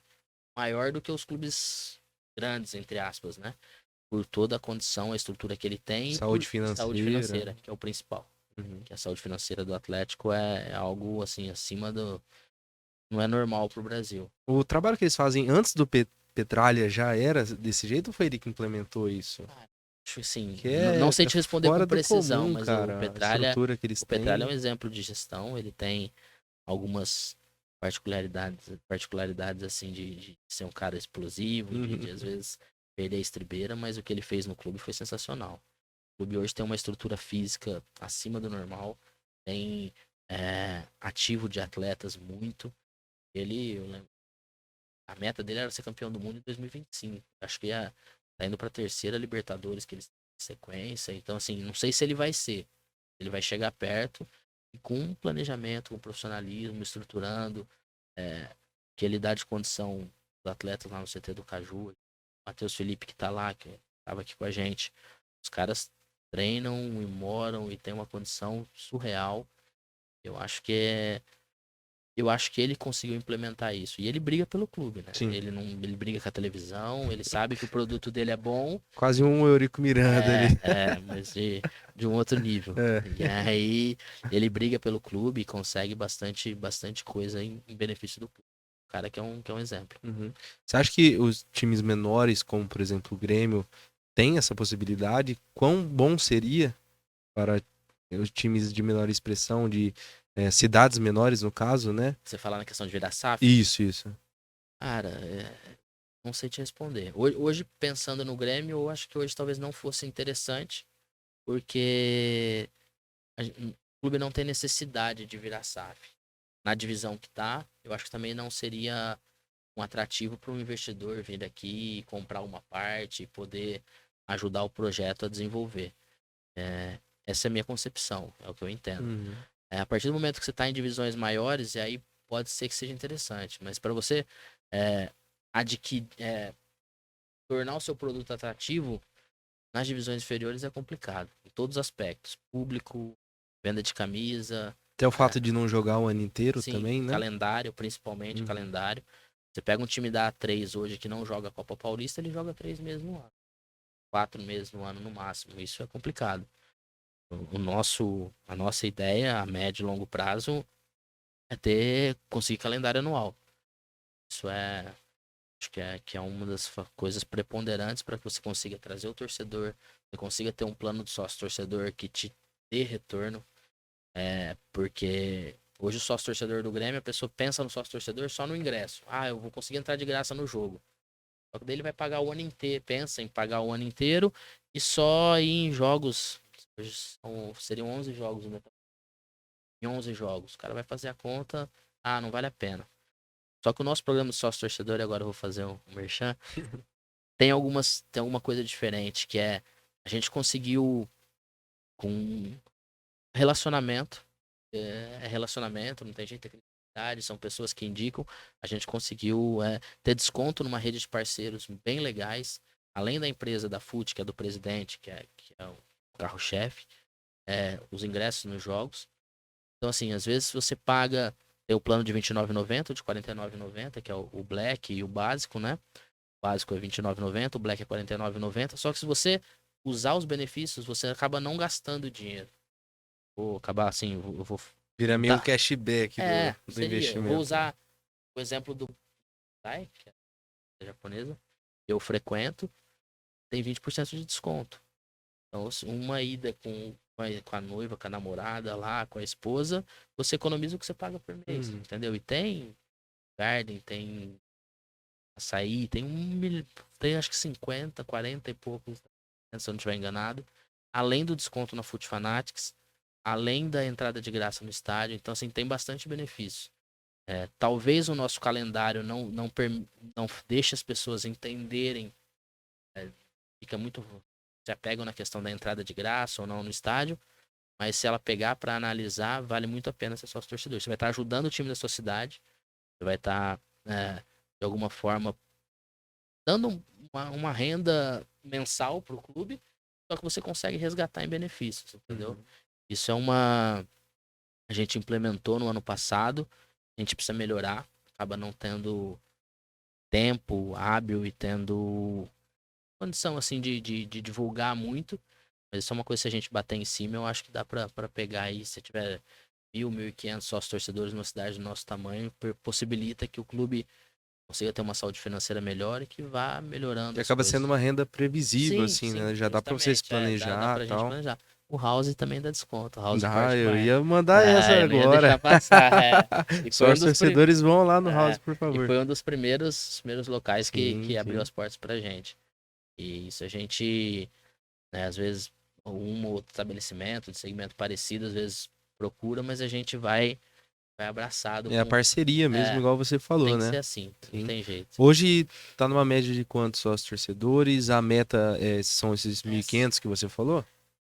maior do que os clubes grandes, entre aspas, né? Por toda a condição, a estrutura que ele tem e por Saúde saúde financeira. financeira, que é o principal. Uhum. Que a saúde financeira do Atlético é algo assim acima do, não é normal pro Brasil. O trabalho que eles fazem antes do Petralha já era desse jeito ou foi ele que implementou isso? Cara, Acho assim, Que é, não sei te responder fora com do precisão, comum, mas cara, a estrutura que eles o Petralha é um têm. exemplo de gestão, ele tem algumas particularidades assim de ser um cara explosivo, de às Uhum. vezes perder a estribeira, mas o que ele fez no clube foi sensacional. O clube hoje tem uma estrutura física acima do normal, tem ativo de atletas muito. Eu lembro, a meta dele era ser campeão do mundo em 2025. Acho que tá indo pra terceira Libertadores que eles têm em sequência. Então, assim, não sei se ele vai ser. Ele vai chegar perto e com um planejamento, com profissionalismo, estruturando, que ele dá de condição dos atletas lá no CT do Caju. Matheus Felipe que tá lá, que tava aqui com a gente. Os caras treinam e moram e tem uma condição surreal. Eu acho que eu acho que ele conseguiu implementar isso. E ele briga pelo clube, né? Sim. Ele briga com a televisão, ele sabe que o produto dele é bom, Quase um Eurico Miranda ali. mas de um outro nível. É. E aí ele briga pelo clube e consegue bastante coisa em benefício do clube. O cara que é um exemplo. Uhum. Você acha que os times menores, como por exemplo o Grêmio, têm essa possibilidade? Quão bom seria para os times de menor expressão, de cidades menores no caso, né? Você falar na questão de virar SAF, Isso. cara, não sei te responder. Hoje, pensando no Grêmio, eu acho que hoje talvez não fosse interessante, porque o clube não tem necessidade de virar SAF. Na divisão que tá, eu acho que também não seria um atrativo para um investidor vir aqui, comprar uma parte e poder ajudar o projeto a desenvolver. Essa é a minha concepção, é o que eu entendo. Uhum. A partir do momento que você está em divisões maiores, e aí pode ser que seja interessante, mas para você é, adquirir, tornar o seu produto atrativo nas divisões inferiores é complicado, em todos os aspectos, público, venda de camisa, Até o é, fato de não jogar o ano inteiro sim, também, né? calendário, principalmente Uhum. calendário. Você pega um time da A3 hoje que não joga a Copa Paulista, ele joga 3 meses no ano, 4 meses no ano no máximo. Isso é complicado. A nossa ideia a médio e longo prazo é conseguir calendário anual. Isso acho que é uma das coisas preponderantes para que você consiga trazer o torcedor, você consiga ter um plano de sócio torcedor que te dê retorno, porque hoje o sócio torcedor do Grêmio, a pessoa pensa no sócio torcedor só no ingresso. Ah, eu vou conseguir entrar de graça no jogo. Só que daí ele vai pagar o ano inteiro, pensa em pagar o ano inteiro e só ir em jogos. Hoje seriam 11 jogos, né? Em 11 jogos. O cara vai fazer a conta, não vale a pena. Só que o nosso programa de sócio torcedor, e agora eu vou fazer um merchan, tem alguma coisa diferente, que a gente conseguiu com relacionamento, relacionamento, não tem jeito, é credibilidade, são pessoas que indicam, a gente conseguiu ter desconto numa rede de parceiros bem legais, além da empresa da FUT, que é do presidente, que é o carro-chefe, os ingressos nos jogos. Então, assim, às vezes você paga, tem o plano de R$29,90, de R$49,90, que é o Black e o básico, né? O básico é R$29,90, o Black é R$49,90. Só que se você usar os benefícios, você acaba não gastando dinheiro. Vou acabar assim, eu vou Vira meio um dar. cashback do Seria. Eu vou investimento. usar o exemplo do Dai, que é japonesa. Eu frequento, tem 20% de desconto. Então, uma ida com a noiva, com a namorada lá, com a esposa, você economiza o que você paga por mês, Uhum. entendeu? E tem Garden, tem açaí, tem acho que 50, 40 e poucos, se eu não estiver enganado. Além do desconto na Foot Fanatics, além da entrada de graça no estádio. Então, assim, tem bastante benefício. Talvez o nosso calendário não deixe as pessoas entenderem, fica muito. Já pegam na questão da entrada de graça ou não no estádio, mas se ela pegar para analisar, vale muito a pena ser sócio torcedor. Você vai estar ajudando o time da sua cidade, você vai estar, de alguma forma, dando uma renda mensal para o clube, só que você consegue resgatar em benefícios, entendeu? Uhum. Isso a gente implementou no ano passado, a gente precisa melhorar, acaba não tendo tempo hábil e tendo condição assim de divulgar muito, mas isso é uma coisa que se a gente bater em cima, eu acho que dá para pegar aí, se tiver 1.000, 1.500 sócios torcedores numa cidade do nosso tamanho, possibilita que o clube consiga ter uma saúde financeira melhor e que vá melhorando Que as acaba coisas. sendo uma renda previsível, Sim, assim, sim, né? Já dá pra você se justamente. Dá planejar pra e gente tal. planejar. O House também dá desconto. O House Ah, eu Portmar. ia mandar essa Eu não ia agora. deixar passar. E foi Só um os dos torcedores vão lá no House, é, por e favor. foi um dos primeiros locais Sim, que abriu sim. as portas pra gente. E isso a gente, né, às vezes, um ou outro estabelecimento de segmento parecido, às vezes procura, mas a gente vai abraçado É a com. parceria mesmo, É, igual você tem falou, que ser né? assim, não Sim. tem jeito. Hoje tá numa média de quantos sócios torcedores? A meta são esses É, 1.500 que você falou?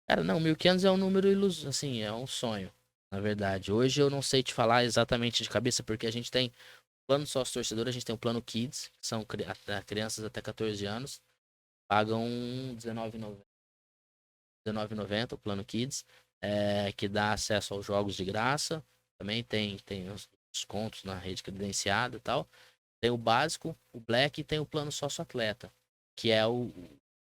cara, não, 1.500 é um número assim, é um sonho, na verdade. Hoje eu não sei te falar exatamente de cabeça, porque a gente tem plano sócio torcedor, a gente tem o plano Kids, que são crianças até 14 anos, pagam R$19,90 o plano Kids, que dá acesso aos jogos de graça, também tem os descontos na rede credenciada e tal. Tem o básico, o Black e tem o plano sócio-atleta, que é o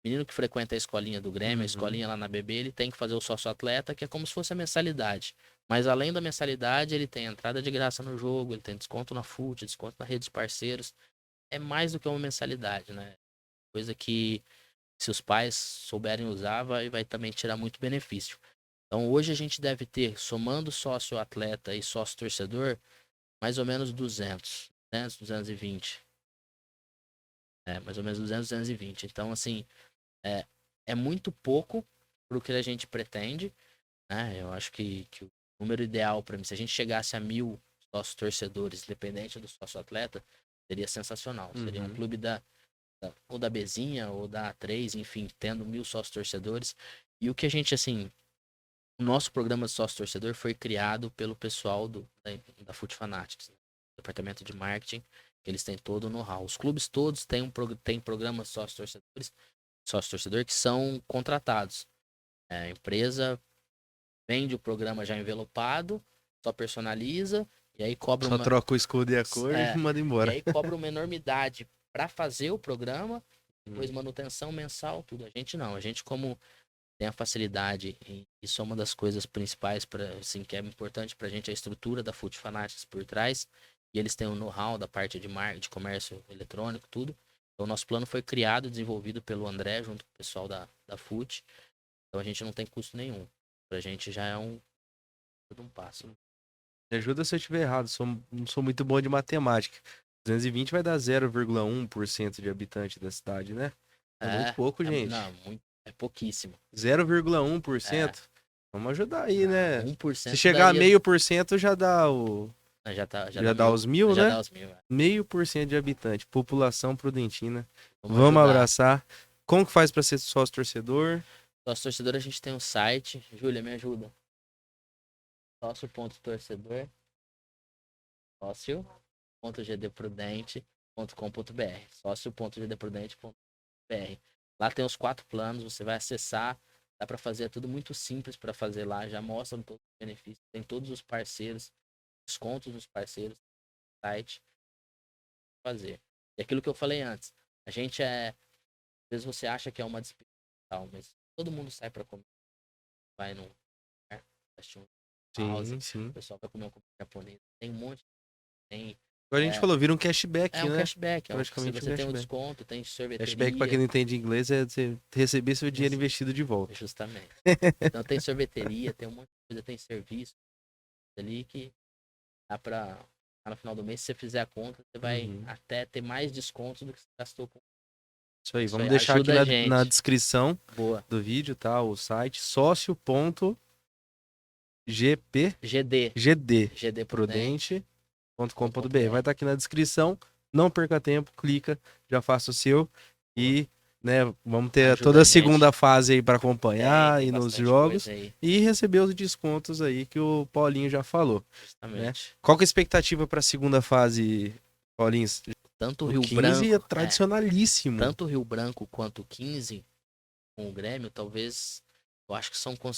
menino que frequenta a escolinha do Grêmio, a Uhum. escolinha lá na BB, ele tem que fazer o sócio-atleta, que é como se fosse a mensalidade. Mas além da mensalidade, ele tem entrada de graça no jogo, ele tem desconto na FUT, desconto na rede de parceiros. É mais do que uma mensalidade, né? Coisa que, se os pais souberem usar, vai também tirar muito benefício. Então hoje a gente deve ter, somando sócio-atleta e sócio-torcedor, mais ou menos 200, 220. Mais ou menos 220. Então, assim, é, é muito pouco pro que a gente pretende, né? Eu acho que o número ideal para mim, se a gente chegasse a 1.000 sócios torcedores, independente do sócio atleta, seria sensacional. Seria um Uhum. clube ou da Bezinha ou da A3, enfim, tendo 1.000 sócios torcedores. E o que a gente, assim, o nosso programa de sócio torcedor foi criado pelo pessoal da Foot Fanatics, né? Departamento de marketing, eles têm todo o know-how. Os clubes todos têm programas sócio torcedor que são contratados. A empresa vende o programa já envelopado, só personaliza e aí cobra Só uma troca o escudo e a cor e é, manda e embora. aí cobra uma enormidade para fazer o programa, depois Hum. manutenção mensal, tudo. A gente não, a gente como tem a facilidade, e isso é uma das coisas principais para assim que é importante para a gente, a estrutura da Foot Fanatics por trás, e eles têm o know-how da parte de marketing, de comércio eletrônico, tudo. Então, o nosso plano foi criado e desenvolvido pelo André, junto com o pessoal da Foot. Então, a gente não tem custo nenhum. Pra gente já é todo um passo. Me ajuda se eu estiver errado, não sou muito bom de matemática. 220 vai dar 0,1% de habitante da cidade, né? É muito pouco, gente. Não, é pouquíssimo. 0,1%? É, Vamos ajudar aí, não, né? Se 1% chegar a daria. 0,5% já dá o. Já Já dá dá mil. os 1.000, Já né? dá os mil. 0,5% de habitante. População prudentina. Vamos Vamos ajudar. abraçar. Como que faz pra ser sócio torcedor? Nosso torcedor, a gente tem um site. Júlia, me ajuda. Sócio.torcedor. Sócio.gdprudente.com.br. Sócio.gdprudente.com.br. Lá tem os 4 planos, você vai acessar. Dá para fazer, é tudo muito simples para fazer lá. Já mostram todos os benefícios. Tem todos os parceiros, descontos nos parceiros do site. Fazer. E aquilo que eu falei antes. A gente às vezes você acha que é uma despesa, tal, mas todo mundo sai para comer. Vai num lugar, assistir um house, Sim, o sim. pessoal vai comer um comida japonês. Tem um monte. Tem. Agora a gente É, falou, vira um é cashback, um né? cashback. Se Praticamente um você tem um cashback. desconto, tem Cashback, pra quem sorveteria. não entende inglês, é você receber seu dinheiro Isso, investido de volta. justamente. Então tem sorveteria, tem um monte de coisa, tem serviço ali que dá pra. Lá no final do mês, se você fizer a conta, você vai Uhum. até ter mais desconto do que você gastou com Isso aí, isso vamos aí. deixar aqui Ajuda a na gente. descrição Boa. do vídeo, tá? O site sócio.gp GD. GD GD Prudente. prudente.com.br. Vai .br. estar aqui na descrição. Não perca tempo, clica, já faça o seu Boa. e, né, vamos ter Ajuda toda a a gente. segunda fase aí para acompanhar Tem e nos bastante coisa jogos aí. e receber os descontos aí que o Paulinho já falou, né? Justamente. Qual que é a expectativa para a segunda fase, Paulinho? Tanto o O Rio 15 é Branco. tradicionalíssimo. Tanto o Rio Branco quanto o 15 com o Grêmio, talvez. Eu acho que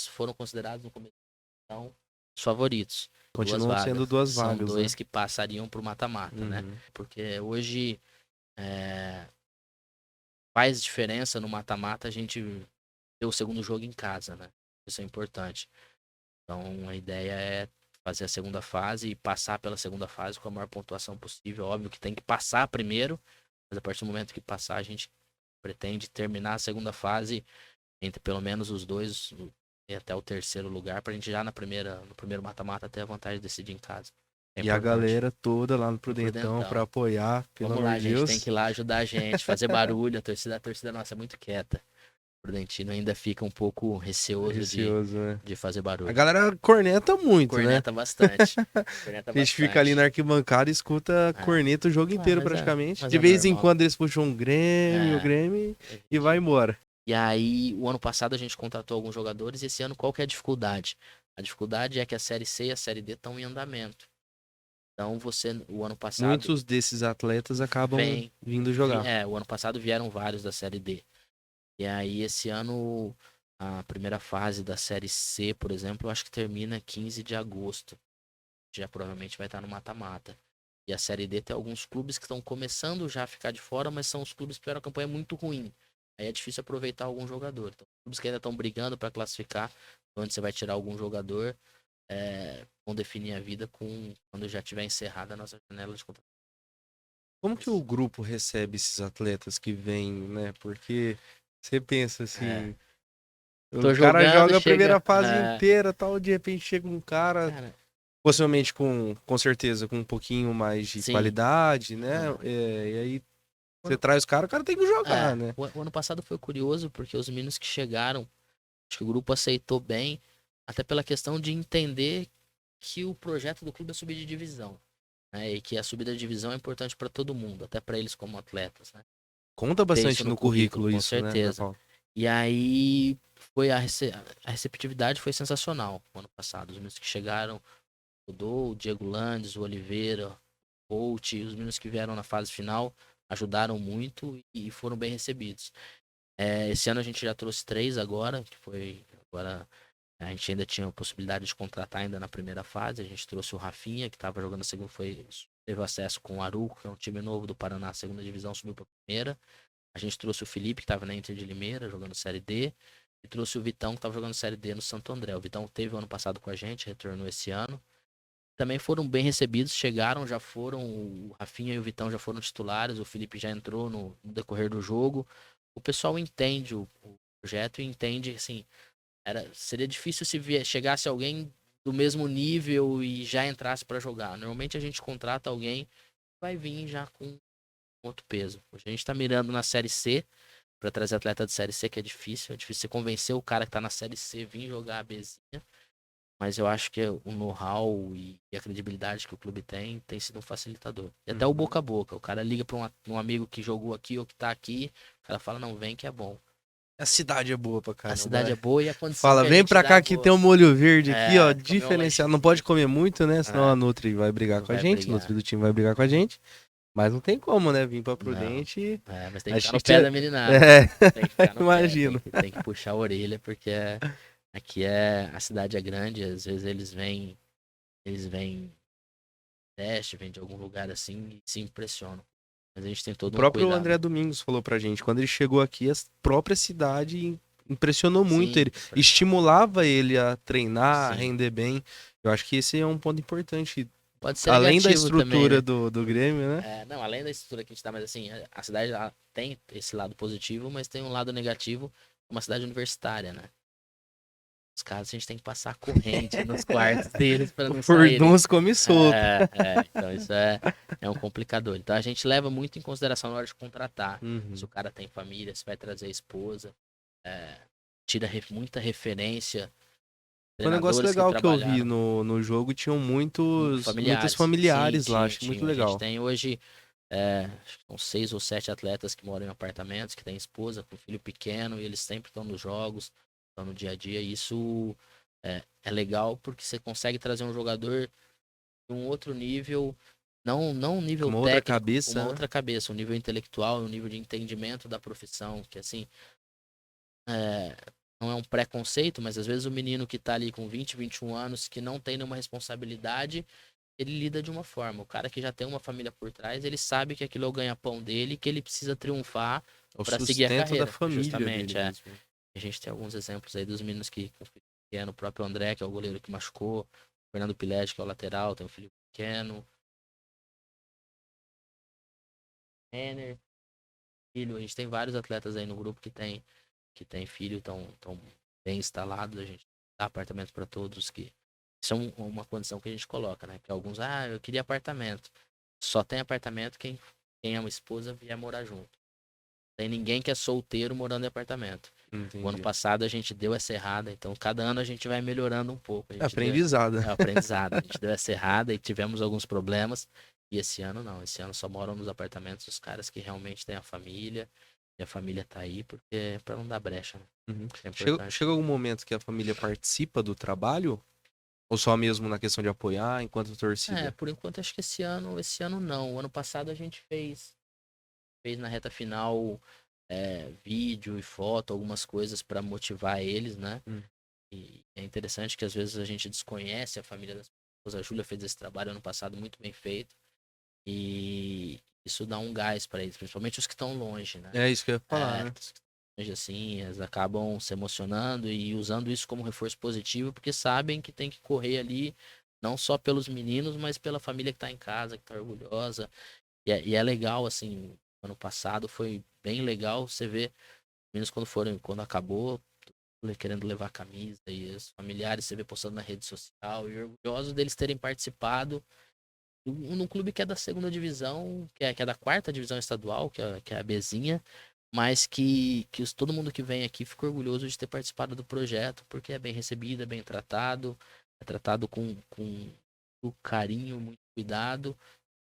foram considerados no começo então, os favoritos. Duas Continuam vagas. sendo duas São vagas, né? dois que passariam pro mata-mata, né? Uhum. Porque hoje faz diferença no mata-mata a gente ter o segundo jogo em casa, né? Isso é importante. Então a ideia é fazer a segunda fase e passar pela segunda fase com a maior pontuação possível. Óbvio que tem que passar primeiro, mas a partir do momento que passar, a gente pretende terminar a segunda fase entre pelo menos os dois e até o terceiro lugar, pra gente já no primeiro mata-mata ter a vantagem de decidir em casa. É E a importante. galera toda lá no Prudentão Prudentão. pra apoiar, pelo Vamos amor lá, de gente, Deus. tem que ir lá ajudar a gente, fazer barulho. A torcida nossa é muito quieta. O Prudentino ainda fica um pouco receoso Receoso, né? de fazer A barulho. galera corneta muito, né? Corneta bastante. Corneta A gente fica ali na bastante. arquibancada e escuta corneta o jogo inteiro mas praticamente. mas De é vez em normal. quando eles puxam o É. Grêmio e vai embora. E aí, o ano passado a gente contratou alguns jogadores e esse ano qual que é a dificuldade? A dificuldade é que a Série C e a Série D estão em andamento. Então, o ano passado... Muitos desses atletas acabam vindo jogar. O ano passado vieram vários da Série D. E aí, esse ano, a primeira fase da Série C, por exemplo, eu acho que termina 15 de agosto. Já provavelmente vai estar no mata-mata. E a Série D tem alguns clubes que estão começando já a ficar de fora, mas são os clubes que tiveram uma campanha muito ruim. Aí é difícil aproveitar algum jogador. Então, clubes que ainda estão brigando para classificar, onde você vai tirar algum jogador, vão definir a vida quando já tiver encerrada a nossa janela de contratação. Como que o grupo recebe esses atletas que vêm, né? Porque você pensa assim, o Tô cara jogando, joga a primeira chega. fase inteira, tal, de repente chega um cara, Cara, possivelmente com certeza, com um pouquinho mais de sim. qualidade, né? E aí você traz o cara tem que jogar, né? O ano passado foi curioso porque os meninos que chegaram, acho que o grupo aceitou bem, até pela questão de entender que o projeto do clube é subir de divisão. Né? E que a subida de divisão é importante para todo mundo, até para eles como atletas. Né? Conta Ter bastante isso no currículo com isso, né, certeza. Paulo? E aí foi a receptividade foi sensacional no ano passado. Os meninos que chegaram, o Dô, o Diego Landes, o Oliveira, o Holt, os meninos que vieram na fase final ajudaram muito e foram bem recebidos. Esse ano a gente já trouxe 3 agora, que foi agora a gente ainda tinha a possibilidade de contratar ainda na primeira fase. A gente trouxe o Rafinha, que estava jogando a segunda, teve acesso com o Aruco, que é um time novo do Paraná, segunda divisão, subiu para a primeira. A gente trouxe o Felipe, que estava na Inter de Limeira, jogando Série D. E trouxe o Vitão, que estava jogando Série D no Santo André. O Vitão teve o ano passado com a gente, retornou esse ano. Também foram bem recebidos, chegaram, já foram, o Rafinha e o Vitão já foram titulares, o Felipe já entrou no decorrer do jogo. O pessoal entende o projeto e entende, assim, seria difícil se chegasse alguém do mesmo nível e já entrasse para jogar. Normalmente a gente contrata alguém que vai vir já com outro peso. Hoje a gente tá mirando na Série C, para trazer atleta de Série C, que é difícil você convencer o cara que tá na Série C vir jogar a Bzinha. Mas eu acho que o know-how e a credibilidade que o clube tem sido um facilitador. E até o boca a boca. O cara liga para um amigo que jogou aqui ou que tá aqui, o cara fala, não, vem que é bom. A cidade é boa pra caramba. A cidade é boa e a condição Fala, que a vem gente pra dá cá é que boa. tem um molho verde aqui, ó, comer um diferenciado. Não lanchinho. pode comer muito, né? Senão É. a Nutri vai brigar Não com a vai gente, a brigar. Nutri do time vai brigar com a gente. Mas não tem como, né? Vir pra Prudente e... Mas tem a que ficar no gente pé é- da meninada. É, Tem que ficar no imagino. pé, tem que puxar a orelha, porque aqui a cidade é grande, às vezes eles vêm teste, vêm de algum lugar assim e se impressionam. Mas a gente tem O todo um próprio cuidado. André Domingos falou pra gente, quando ele chegou aqui, a própria cidade impressionou muito Sim, ele. Estimulava ele a treinar, a Sim. render bem. Eu acho que esse é um ponto importante. Pode ser Além da negativo estrutura também, né? do Grêmio, né? Não, além da estrutura que a gente tá, mas assim, a cidade ela tem esse lado positivo, mas tem um lado negativo, uma cidade universitária, né? Os caras a gente tem que passar corrente nos quartos deles para O não saírem. Furduns come solto. Então isso é um complicador. Então a gente leva muito em consideração na hora de contratar. Uhum. Se o cara tem família, se vai trazer a esposa, tira muita referência. Foi um negócio Treinadores legal que eu vi trabalharam no jogo. Tinham muitos familiares. familiares Sim, lá. Acho muito tinha. A gente legal. tem hoje acho que são 6 ou 7 atletas que moram em apartamentos, que têm esposa com filho pequeno e eles sempre estão nos jogos, estão no dia a dia. E isso é legal porque você consegue trazer um jogador de um outro nível, não um nível Uma outra técnico, cabeça, uma né? outra cabeça, um nível intelectual, um nível de entendimento da profissão, que assim, não é um preconceito, mas às vezes o menino que tá ali com 20, 21 anos, que não tem nenhuma responsabilidade, ele lida de uma forma. O cara que já tem uma família por trás, ele sabe que aquilo é o ganha-pão dele, que ele precisa triunfar O para seguir a sustento carreira. da família Justamente, dele mesmo. A gente tem alguns exemplos aí dos meninos que é no próprio André, que é o goleiro que machucou, Fernando Pilete, que é o lateral, tem o Felipe Pequeno, Renner, filho. A gente tem vários atletas aí no grupo que tem filho, estão bem instalados. A gente dá apartamento para todos, que isso é uma condição que a gente coloca, né? Que alguns, eu queria apartamento. Só tem apartamento quem é uma esposa vier morar junto. Tem ninguém que é solteiro morando em apartamento. O ano Entendi. passado a gente deu essa errada, então cada ano a gente vai melhorando um pouco. Aprendizado. É o aprendizado. A gente deu essa errada e tivemos alguns problemas. E esse ano não. Esse ano só moram nos apartamentos os caras que realmente têm a família. E a família tá aí porque é pra não dar brecha, né? Uhum. É importante. Chega algum momento que a família participa do trabalho? Ou só mesmo na questão de apoiar enquanto torcida? Por enquanto acho que esse ano não. O ano passado a gente fez na reta final vídeo e foto, algumas coisas pra motivar eles, né? Hum. E é interessante que às vezes a gente desconhece a família das pessoas. A Júlia fez esse trabalho ano passado muito bem feito. E isso dá um gás pra eles, principalmente os que estão longe, né? É isso que eu ia falar, né? Os que estão longe, assim, eles acabam se emocionando e usando isso como reforço positivo, porque sabem que tem que correr ali, não só pelos meninos, mas pela família que tá em casa, que tá orgulhosa. E é legal, assim, ano passado foi bem legal você ver, meninos quando acabou, querendo levar a camisa e os familiares você vê postando na rede social e orgulhosos deles terem participado num clube que é da segunda divisão, que é da quarta divisão estadual, que é a Bezinha, mas que todo mundo que vem aqui fica orgulhoso de ter participado do projeto, porque é bem recebido, é tratado com muito carinho, muito cuidado,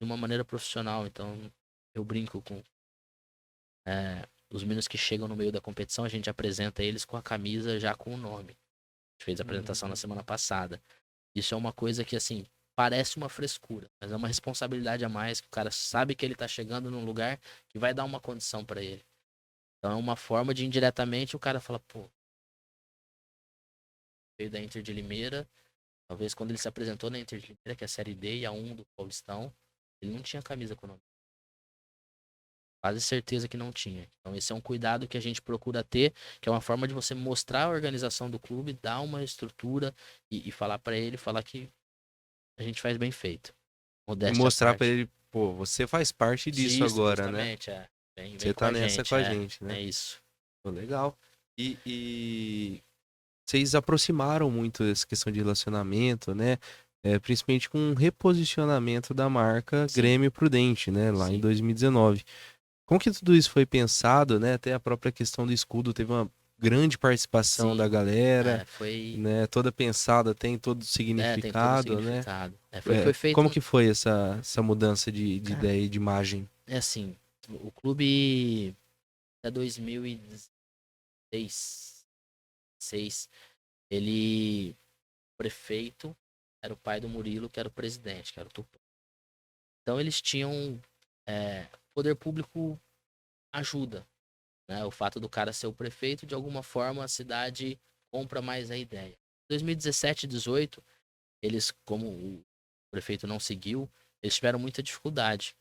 de uma maneira profissional. Então, eu brinco com os meninos que chegam no meio da competição, a gente apresenta eles com a camisa já com o nome. A gente fez a apresentação na semana passada. Isso é uma coisa que, assim, parece uma frescura, mas é uma responsabilidade a mais, que o cara sabe que ele tá chegando num lugar que vai dar uma condição pra ele. Então é uma forma de indiretamente o cara fala, pô, veio da Inter de Limeira, talvez quando ele se apresentou na Inter de Limeira, que é a Série D e a 1 do Paulistão, ele não tinha camisa com o nome. Quase certeza que não tinha. Então esse é um cuidado que a gente procura ter, que é uma forma de você mostrar a organização do clube, dar uma estrutura e falar pra ele, falar que a gente faz bem feito. E Modéstia à mostrar pra parte. ele, pô, você faz parte disso Isso, agora, né? justamente, vem Você com tá a nessa com gente, a gente, né? é isso. Pô, legal. E vocês aproximaram muito essa questão de relacionamento, né? Principalmente com um reposicionamento da marca Sim, Grêmio Prudente, né? Lá em sim. 2019. Como que tudo isso foi pensado, né? Até a própria questão do escudo teve uma grande participação da Sim, galera, foi. né? Toda pensada, tem todo Tem todo o significado, né? significado. Foi feito Como um. que foi essa mudança de Cara, ideia e de imagem? é assim, o clube até 2016, ele. O prefeito era o pai do Murilo, que era o presidente, que era o Tupã. Então eles tinham. Poder público ajuda, né? O fato do cara ser o prefeito, de alguma forma a cidade compra mais a ideia. 2017 e 18, eles, como o prefeito não seguiu, eles tiveram muita dificuldade.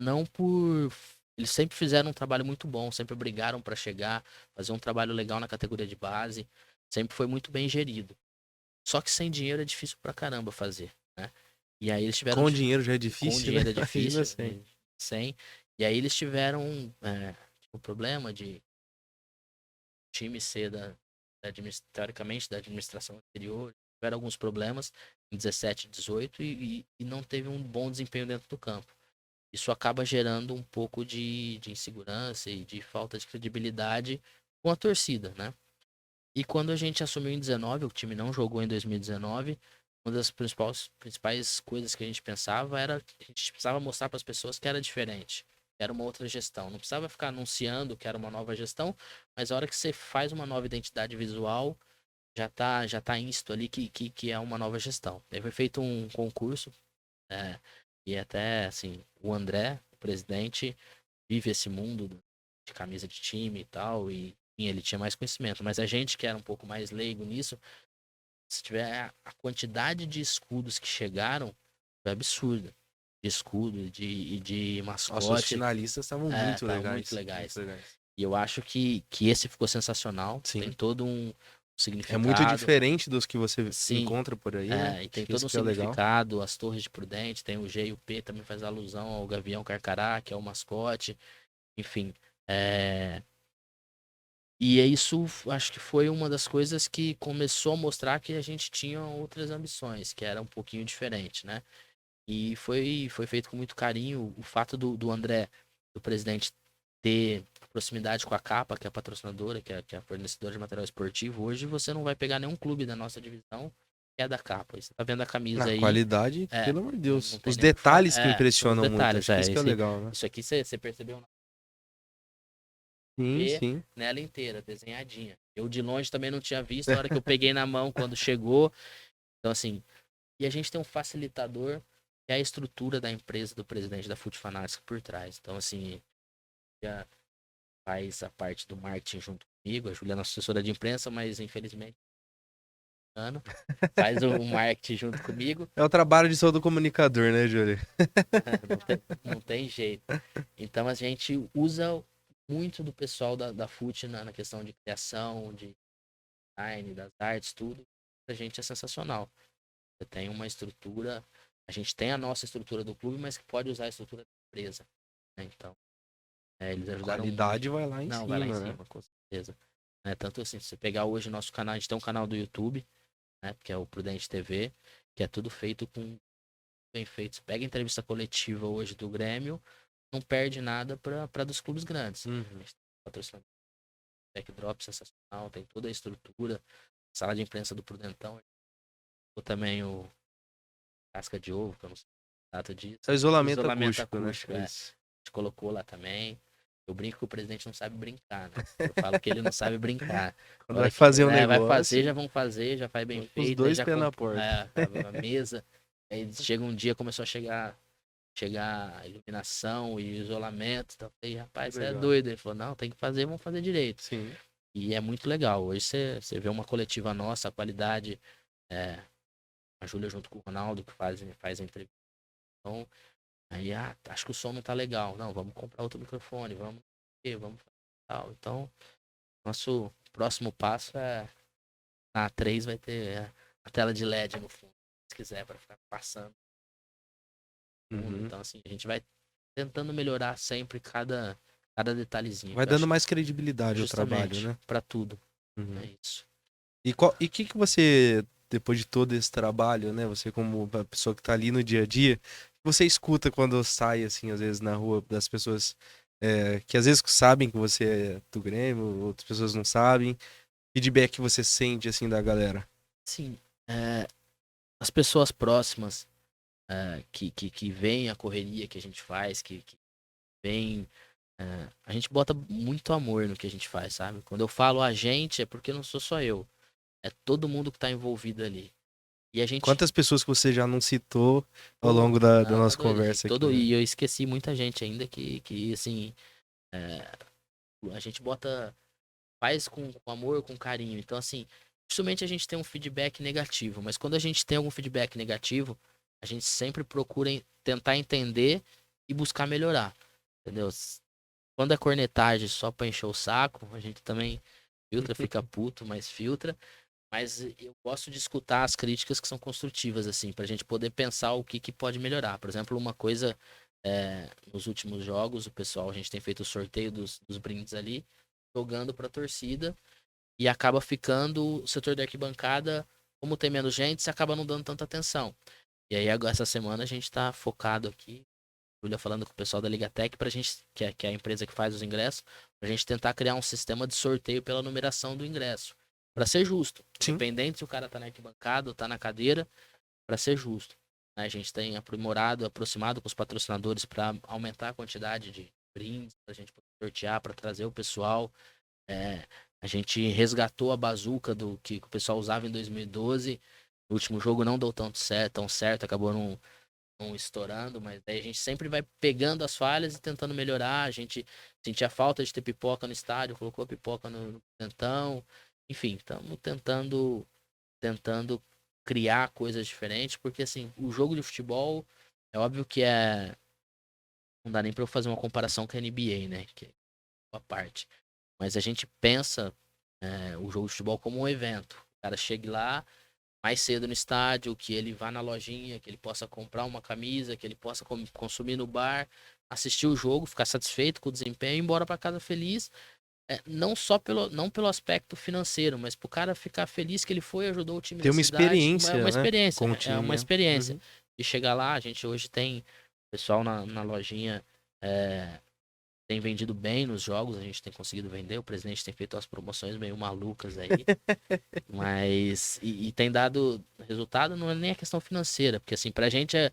Não por. Eles sempre fizeram um trabalho muito bom, sempre brigaram para chegar, fazer um trabalho legal na categoria de base, sempre foi muito bem gerido. Só que sem dinheiro é difícil pra caramba fazer, né? E aí eles tiveram. Com o dinheiro já é Com o difícil, né? dinheiro é Imagina difícil, assim. sem. E aí eles tiveram o problema de time ser teoricamente da administração anterior, tiveram alguns problemas em 17 e 18 e não teve um bom desempenho dentro do campo. Isso acaba gerando um pouco de insegurança e de falta de credibilidade com a torcida, né? E quando a gente assumiu em 19, o time não jogou em 2019, uma das principais coisas que a gente pensava era que a gente precisava mostrar para as pessoas que era diferente, que era uma outra gestão. Não precisava ficar anunciando que era uma nova gestão, mas a hora que você faz uma nova identidade visual, já tá íncito ali que é uma nova gestão. Aí foi feito um concurso, é, e até, assim, o André, o presidente, vive esse mundo de camisa de time e tal, e ele tinha mais conhecimento. Mas a gente que era um pouco mais leigo nisso, se tiver a quantidade de escudos que chegaram, foi absurda. De escudo e de Nossa, os mascote, finalistas estavam muito estavam muito legais. Muito legais. legais. E eu acho que esse ficou sensacional. Tem Sim. todo É muito significado. diferente dos que você Sim, encontra por aí, né? e tem Acho que todo um isso que é legal. significado. As Torres de Prudente, tem o G e o P, também faz alusão ao Gavião Carcará, que é o mascote. Enfim, é, e é isso, acho que foi uma das coisas que começou a mostrar que a gente tinha outras ambições, que era um pouquinho diferente, né? E foi feito com muito carinho. O fato do André, do presidente, ter proximidade com a Capa, que é a patrocinadora, que é a fornecedora de material esportivo, hoje você não vai pegar nenhum clube da nossa divisão que é da Capa. Você tá vendo a camisa Na aí, qualidade, pelo amor de não Deus. tem Os nem o que falar. detalhes que São os impressionam muito. detalhes, Acho que isso que é esse, legal, né? isso aqui você percebeu Sim, ver sim. nela inteira, desenhadinha. Eu de longe também não tinha visto, a hora que eu peguei na mão quando chegou. Então, assim, e a gente tem um facilitador, que é a estrutura da empresa do presidente da Foot Fanatics por trás. Então, assim, já faz a parte do marketing junto comigo, a Juliana é nossa assessora de imprensa, mas infelizmente, ano, faz o marketing junto comigo. É o trabalho de todo comunicador, né, Júlio? Não tem jeito. Então a gente usa muito do pessoal da FUT na questão de criação, de design, das artes, tudo. Pra gente é sensacional. Você tem uma estrutura, a gente tem a nossa estrutura do clube, mas que pode usar a estrutura da empresa, né? Então, eles A ajudaram qualidade muito. vai lá em Não, vai lá em cima, né? cima, com certeza. Tanto assim, se você pegar hoje o nosso canal, a gente tem um canal do YouTube, né? Que é o Prudente TV, que é tudo feito com bem feito. Você pega a entrevista coletiva hoje do Grêmio, não perde nada para dos clubes grandes. A Uhum. gente tem patrocinador, backdrop sensacional, tem toda a estrutura, sala de imprensa do Prudentão, ou também o Casca de Ovo, que eu não sei a data disso. É o isolamento Isolamento acústico, né? acústico, É a isso. gente colocou lá também. Eu brinco que o presidente não sabe brincar, né? Eu falo que ele não sabe brincar. A Quando vai hora que fazer um vai fazer, negócio, já vão fazer, já faz bem vai com os feito, aí dois já pés na porta. a mesa. Aí chega um dia, começou a chegar a iluminação e isolamento. Então, eu falei, rapaz, você é Legal. doido. Ele falou, não, tem que fazer, vamos fazer direito. Sim. E é muito legal. Hoje você vê uma coletiva nossa, a qualidade, é, a Júlia junto com o Ronaldo, que faz a entrevista. Então, aí, acho que o som não tá legal. Não, vamos comprar outro microfone, vamos fazer tal. Então, nosso próximo passo é na A3 vai ter a tela de LED no fundo, se quiser, para ficar passando fundo. Uhum. Então, assim, a gente vai tentando melhorar sempre cada detalhezinho. Vai Que eu dando acho que mais credibilidade ao trabalho, justamente né? para tudo. Uhum. É isso. E que você, depois de todo esse trabalho, né? Você como uma pessoa que tá ali no dia a dia, você escuta quando sai, assim, às vezes na rua, das pessoas que às vezes sabem que você é do Grêmio, outras pessoas não sabem. Feedback que você sente, assim, da galera. Sim, as pessoas próximas que veem a correria que a gente faz, que veem. A gente bota muito amor no que a gente faz, sabe? Quando eu falo a gente, é porque não sou só eu. É todo mundo que tá envolvido ali. E a gente. Quantas pessoas que você já não citou ao Pô, longo da não, tá nossa doido. conversa aqui, né? E eu esqueci muita gente ainda que assim. é, a gente bota. Faz com amor, com carinho. Então, assim, dificilmente a gente tem um feedback negativo. Mas quando a gente tem algum feedback negativo, a gente sempre procura tentar entender e buscar melhorar. Entendeu? Quando é cornetagem só pra encher o saco, a gente também filtra, fica puto, mas filtra. Mas eu gosto de escutar as críticas que são construtivas, assim, pra gente poder pensar o que pode melhorar. Por exemplo, uma coisa, nos últimos jogos, o pessoal, a gente tem feito o sorteio dos brindes ali, jogando pra torcida, e acaba ficando o setor da arquibancada, como tem menos gente, você acaba não dando tanta atenção. E aí, agora, essa semana, a gente tá focado aqui, Júlia falando com o pessoal da Ligatec, pra gente, que é a empresa que faz os ingressos, pra gente tentar criar um sistema de sorteio pela numeração do ingresso. Pra ser justo. Sim. Independente se o cara tá na arquibancada ou tá na cadeira, pra ser justo. A gente tem aprimorado, aproximado com os patrocinadores pra aumentar a quantidade de brindes, pra gente poder sortear, pra trazer o pessoal. A gente resgatou a bazuca do que o pessoal usava em 2012. No último jogo não deu tão certo, acabou não estourando, mas daí a gente sempre vai pegando as falhas e tentando melhorar. A gente sentia falta de ter pipoca no estádio, colocou a pipoca no tentão. Enfim, estamos tentando criar coisas diferentes, porque assim, o jogo de futebol é óbvio que não dá nem para eu fazer uma comparação com a NBA, né, que é a parte. Mas a gente pensa o jogo de futebol como um evento. O cara chegue lá mais cedo no estádio, que ele vá na lojinha, que ele possa comprar uma camisa, que ele possa consumir no bar, assistir o jogo, ficar satisfeito com o desempenho e ir embora para casa feliz. Não só não pelo aspecto financeiro, mas pro cara ficar feliz que ele foi e ajudou o time Ter da uma cidade. experiência, Uma né? experiência, Com o é time, uma né? experiência. Uhum. E chegar lá, a gente hoje tem pessoal na lojinha, tem vendido bem nos jogos, a gente tem conseguido vender, o presidente tem feito umas promoções meio malucas aí, mas e tem dado resultado, não é nem a questão financeira, porque assim, pra gente a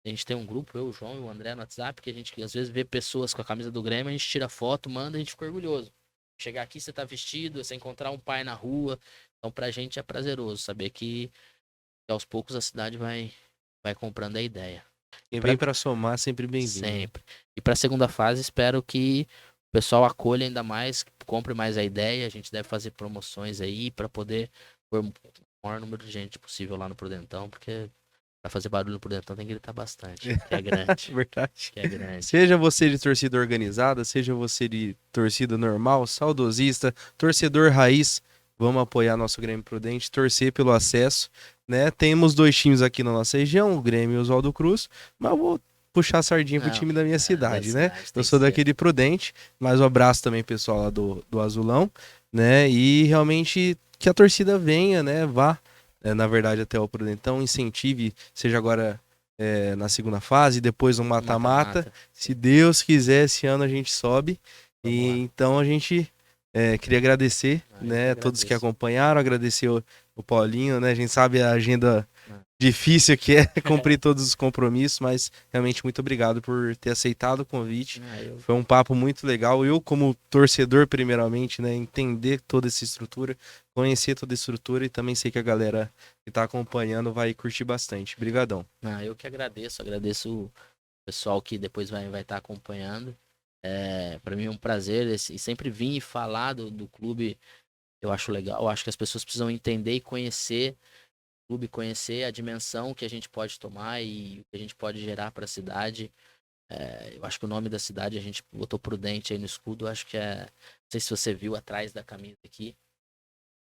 gente tem um grupo, eu, o João e o André no WhatsApp, que a gente às vezes vê pessoas com a camisa do Grêmio, a gente tira foto, manda, a gente fica orgulhoso. Chegar aqui, você tá vestido, você encontrar um pai na rua, então pra gente é prazeroso saber que aos poucos a cidade vai comprando a ideia. Quem vem para somar, sempre bem-vindo, né? Sempre. E para a segunda fase, espero que o pessoal acolha ainda mais, compre mais a ideia. A gente deve fazer promoções aí para poder pôr o maior número de gente possível lá no Prudentão, porque para fazer barulho no Prudentão tem que gritar bastante, que é grande. Verdade. Que é grande. Seja você de torcida organizada, seja você de torcida normal, saudosista, torcedor raiz, vamos apoiar nosso Grêmio Prudente, torcer pelo acesso, né? Temos 2 times aqui na nossa região, o Grêmio e o Oswaldo Cruz, mas eu vou puxar a sardinha pro Não, time da minha cidade, né? cidade Eu tem sou que daqui ser. de Prudente, mas um abraço também pessoal lá do Azulão, né? E realmente que a torcida venha, né? Vá, na verdade, até o Prudentão, incentive, seja agora na segunda fase, depois no mata-mata. Mata-mata. Se Deus quiser, esse ano a gente sobe. Vamos lá. E então a gente queria agradecer, Eu que né, todos que agradeço. acompanharam, agradecer o Paulinho, né? A gente sabe a agenda Ah. difícil que é cumprir todos os compromissos, mas realmente muito obrigado por ter aceitado o convite. Eu Foi um papo muito legal. Eu, como torcedor, primeiramente, né, entender toda essa estrutura, conhecer toda a estrutura e também sei que a galera que tá acompanhando vai curtir bastante. Obrigadão. Eu que agradeço o pessoal que depois vai estar acompanhando. Para mim é um prazer e sempre vir e falar do clube. Eu acho legal. Eu acho que as pessoas precisam entender e conhecer o clube, conhecer a dimensão que a gente pode tomar e o que a gente pode gerar para a cidade. Eu acho que o nome da cidade a gente botou Prudente aí no escudo. Eu acho que não sei se você viu atrás da camisa aqui,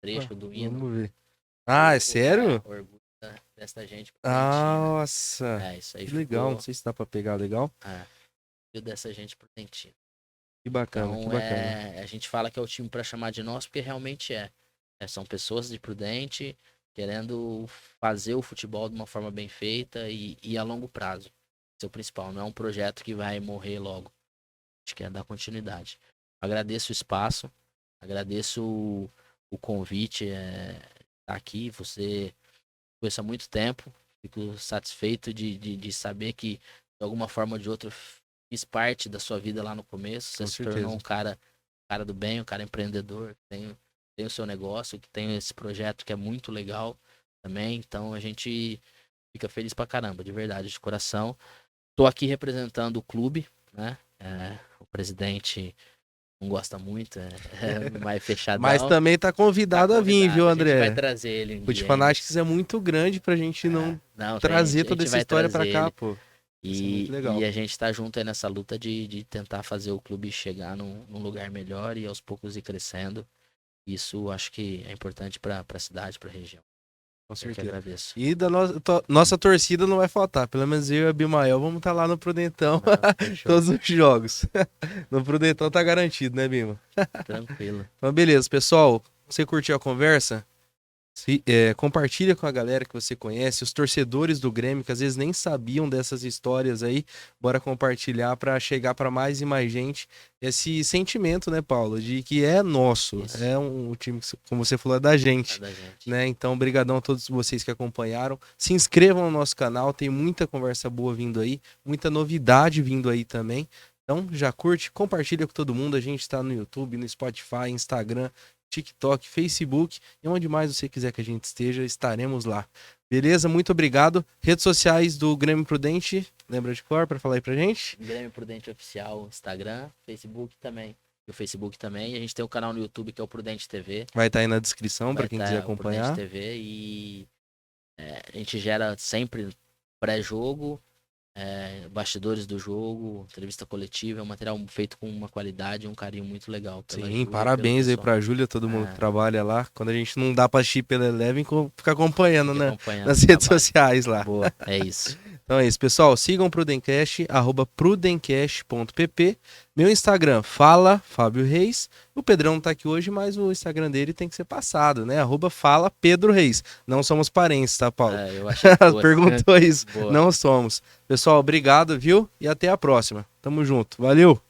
trecho do hino. Vamos ver. Ah, é sério? Orgulho dessa gente prudentina. Nossa, Isso aí que legal. Não ficou. sei se dá pra pegar legal. Orgulho dessa gente prudentina. Que bacana, que Então, bacana. a gente fala que é o time para chamar de nós, porque realmente é. São pessoas de Prudente querendo fazer o futebol de uma forma bem feita e a longo prazo. Esse é o principal, não é um projeto que vai morrer logo. A gente quer dar continuidade. Agradeço o espaço, agradeço o convite, estar aqui. Você conheço há muito tempo, fico satisfeito de saber que, de alguma forma ou de outra, fiz parte da sua vida lá no começo. Você Com se tornou certeza. um cara do bem, um cara empreendedor, que tem o seu negócio, que tem esse projeto que é muito legal também. Então a gente fica feliz pra caramba, de verdade, de coração. Tô aqui representando o clube, né? O presidente não gosta muito, mais Mas fechadão. também tá Tá convidado a vir, viu, convidado, a gente vai André? trazer ele um O de dia ainda. Fanáticos é muito grande pra gente não Não, trazer a toda gente essa vai história pra trazer cá, ele. pô. Isso é muito E legal. a gente tá junto aí nessa luta de tentar fazer o clube chegar num lugar melhor e aos poucos ir crescendo. Isso acho que é importante pra cidade, pra região. Com Eu que certeza. agradeço. E da nossa torcida não vai faltar. Pelo menos eu e a Abimael vamos estar lá no Prudentão Fechou. todos os jogos. No Prudentão tá garantido, né, Bima? Tranquilo. Então, beleza, pessoal. Você curtiu a conversa? Compartilha com a galera que você conhece, os torcedores do Grêmio que às vezes nem sabiam dessas histórias aí. Bora compartilhar para chegar para mais e mais gente esse sentimento, né, Paulo, de que é nosso, Isso. é um time que, como você falou, é da gente, Da gente. né? Então, brigadão a todos vocês que acompanharam. Se inscrevam no nosso canal, tem muita conversa boa vindo aí, muita novidade vindo aí também. Então, já curte, compartilha com todo mundo. A gente está no YouTube, no Spotify, Instagram, TikTok, Facebook e onde mais você quiser que a gente esteja, estaremos lá. Beleza? Muito obrigado. Redes sociais do Grêmio Prudente, lembra de cor para falar aí pra gente? Grêmio Prudente Oficial, Instagram, Facebook também. E o Facebook também. E a gente tem o canal no YouTube que é o Prudente TV. Vai estar aí na descrição para Vai quem estar quiser o Prudente acompanhar. TV e a gente gera sempre pré-jogo, bastidores do jogo, entrevista coletiva, é um material feito com uma qualidade e um carinho muito legal. Sim, Júlia, parabéns aí pra Júlia, todo mundo que trabalha lá. Quando a gente não dá pra assistir pela Eleven, fica acompanhando, né? Nas redes sociais lá. Boa, é isso. Então é isso, pessoal. Sigam o Prudencast, @prudencast.pp. Meu Instagram, fala Fábio Reis. O Pedrão não tá aqui hoje, mas o Instagram dele tem que ser passado, né? @fala Pedro Reis. Não somos parentes, tá, Paulo? Eu achei que fosse. Perguntou isso. Boa. Não somos. Pessoal, obrigado, viu? E até a próxima. Tamo junto. Valeu!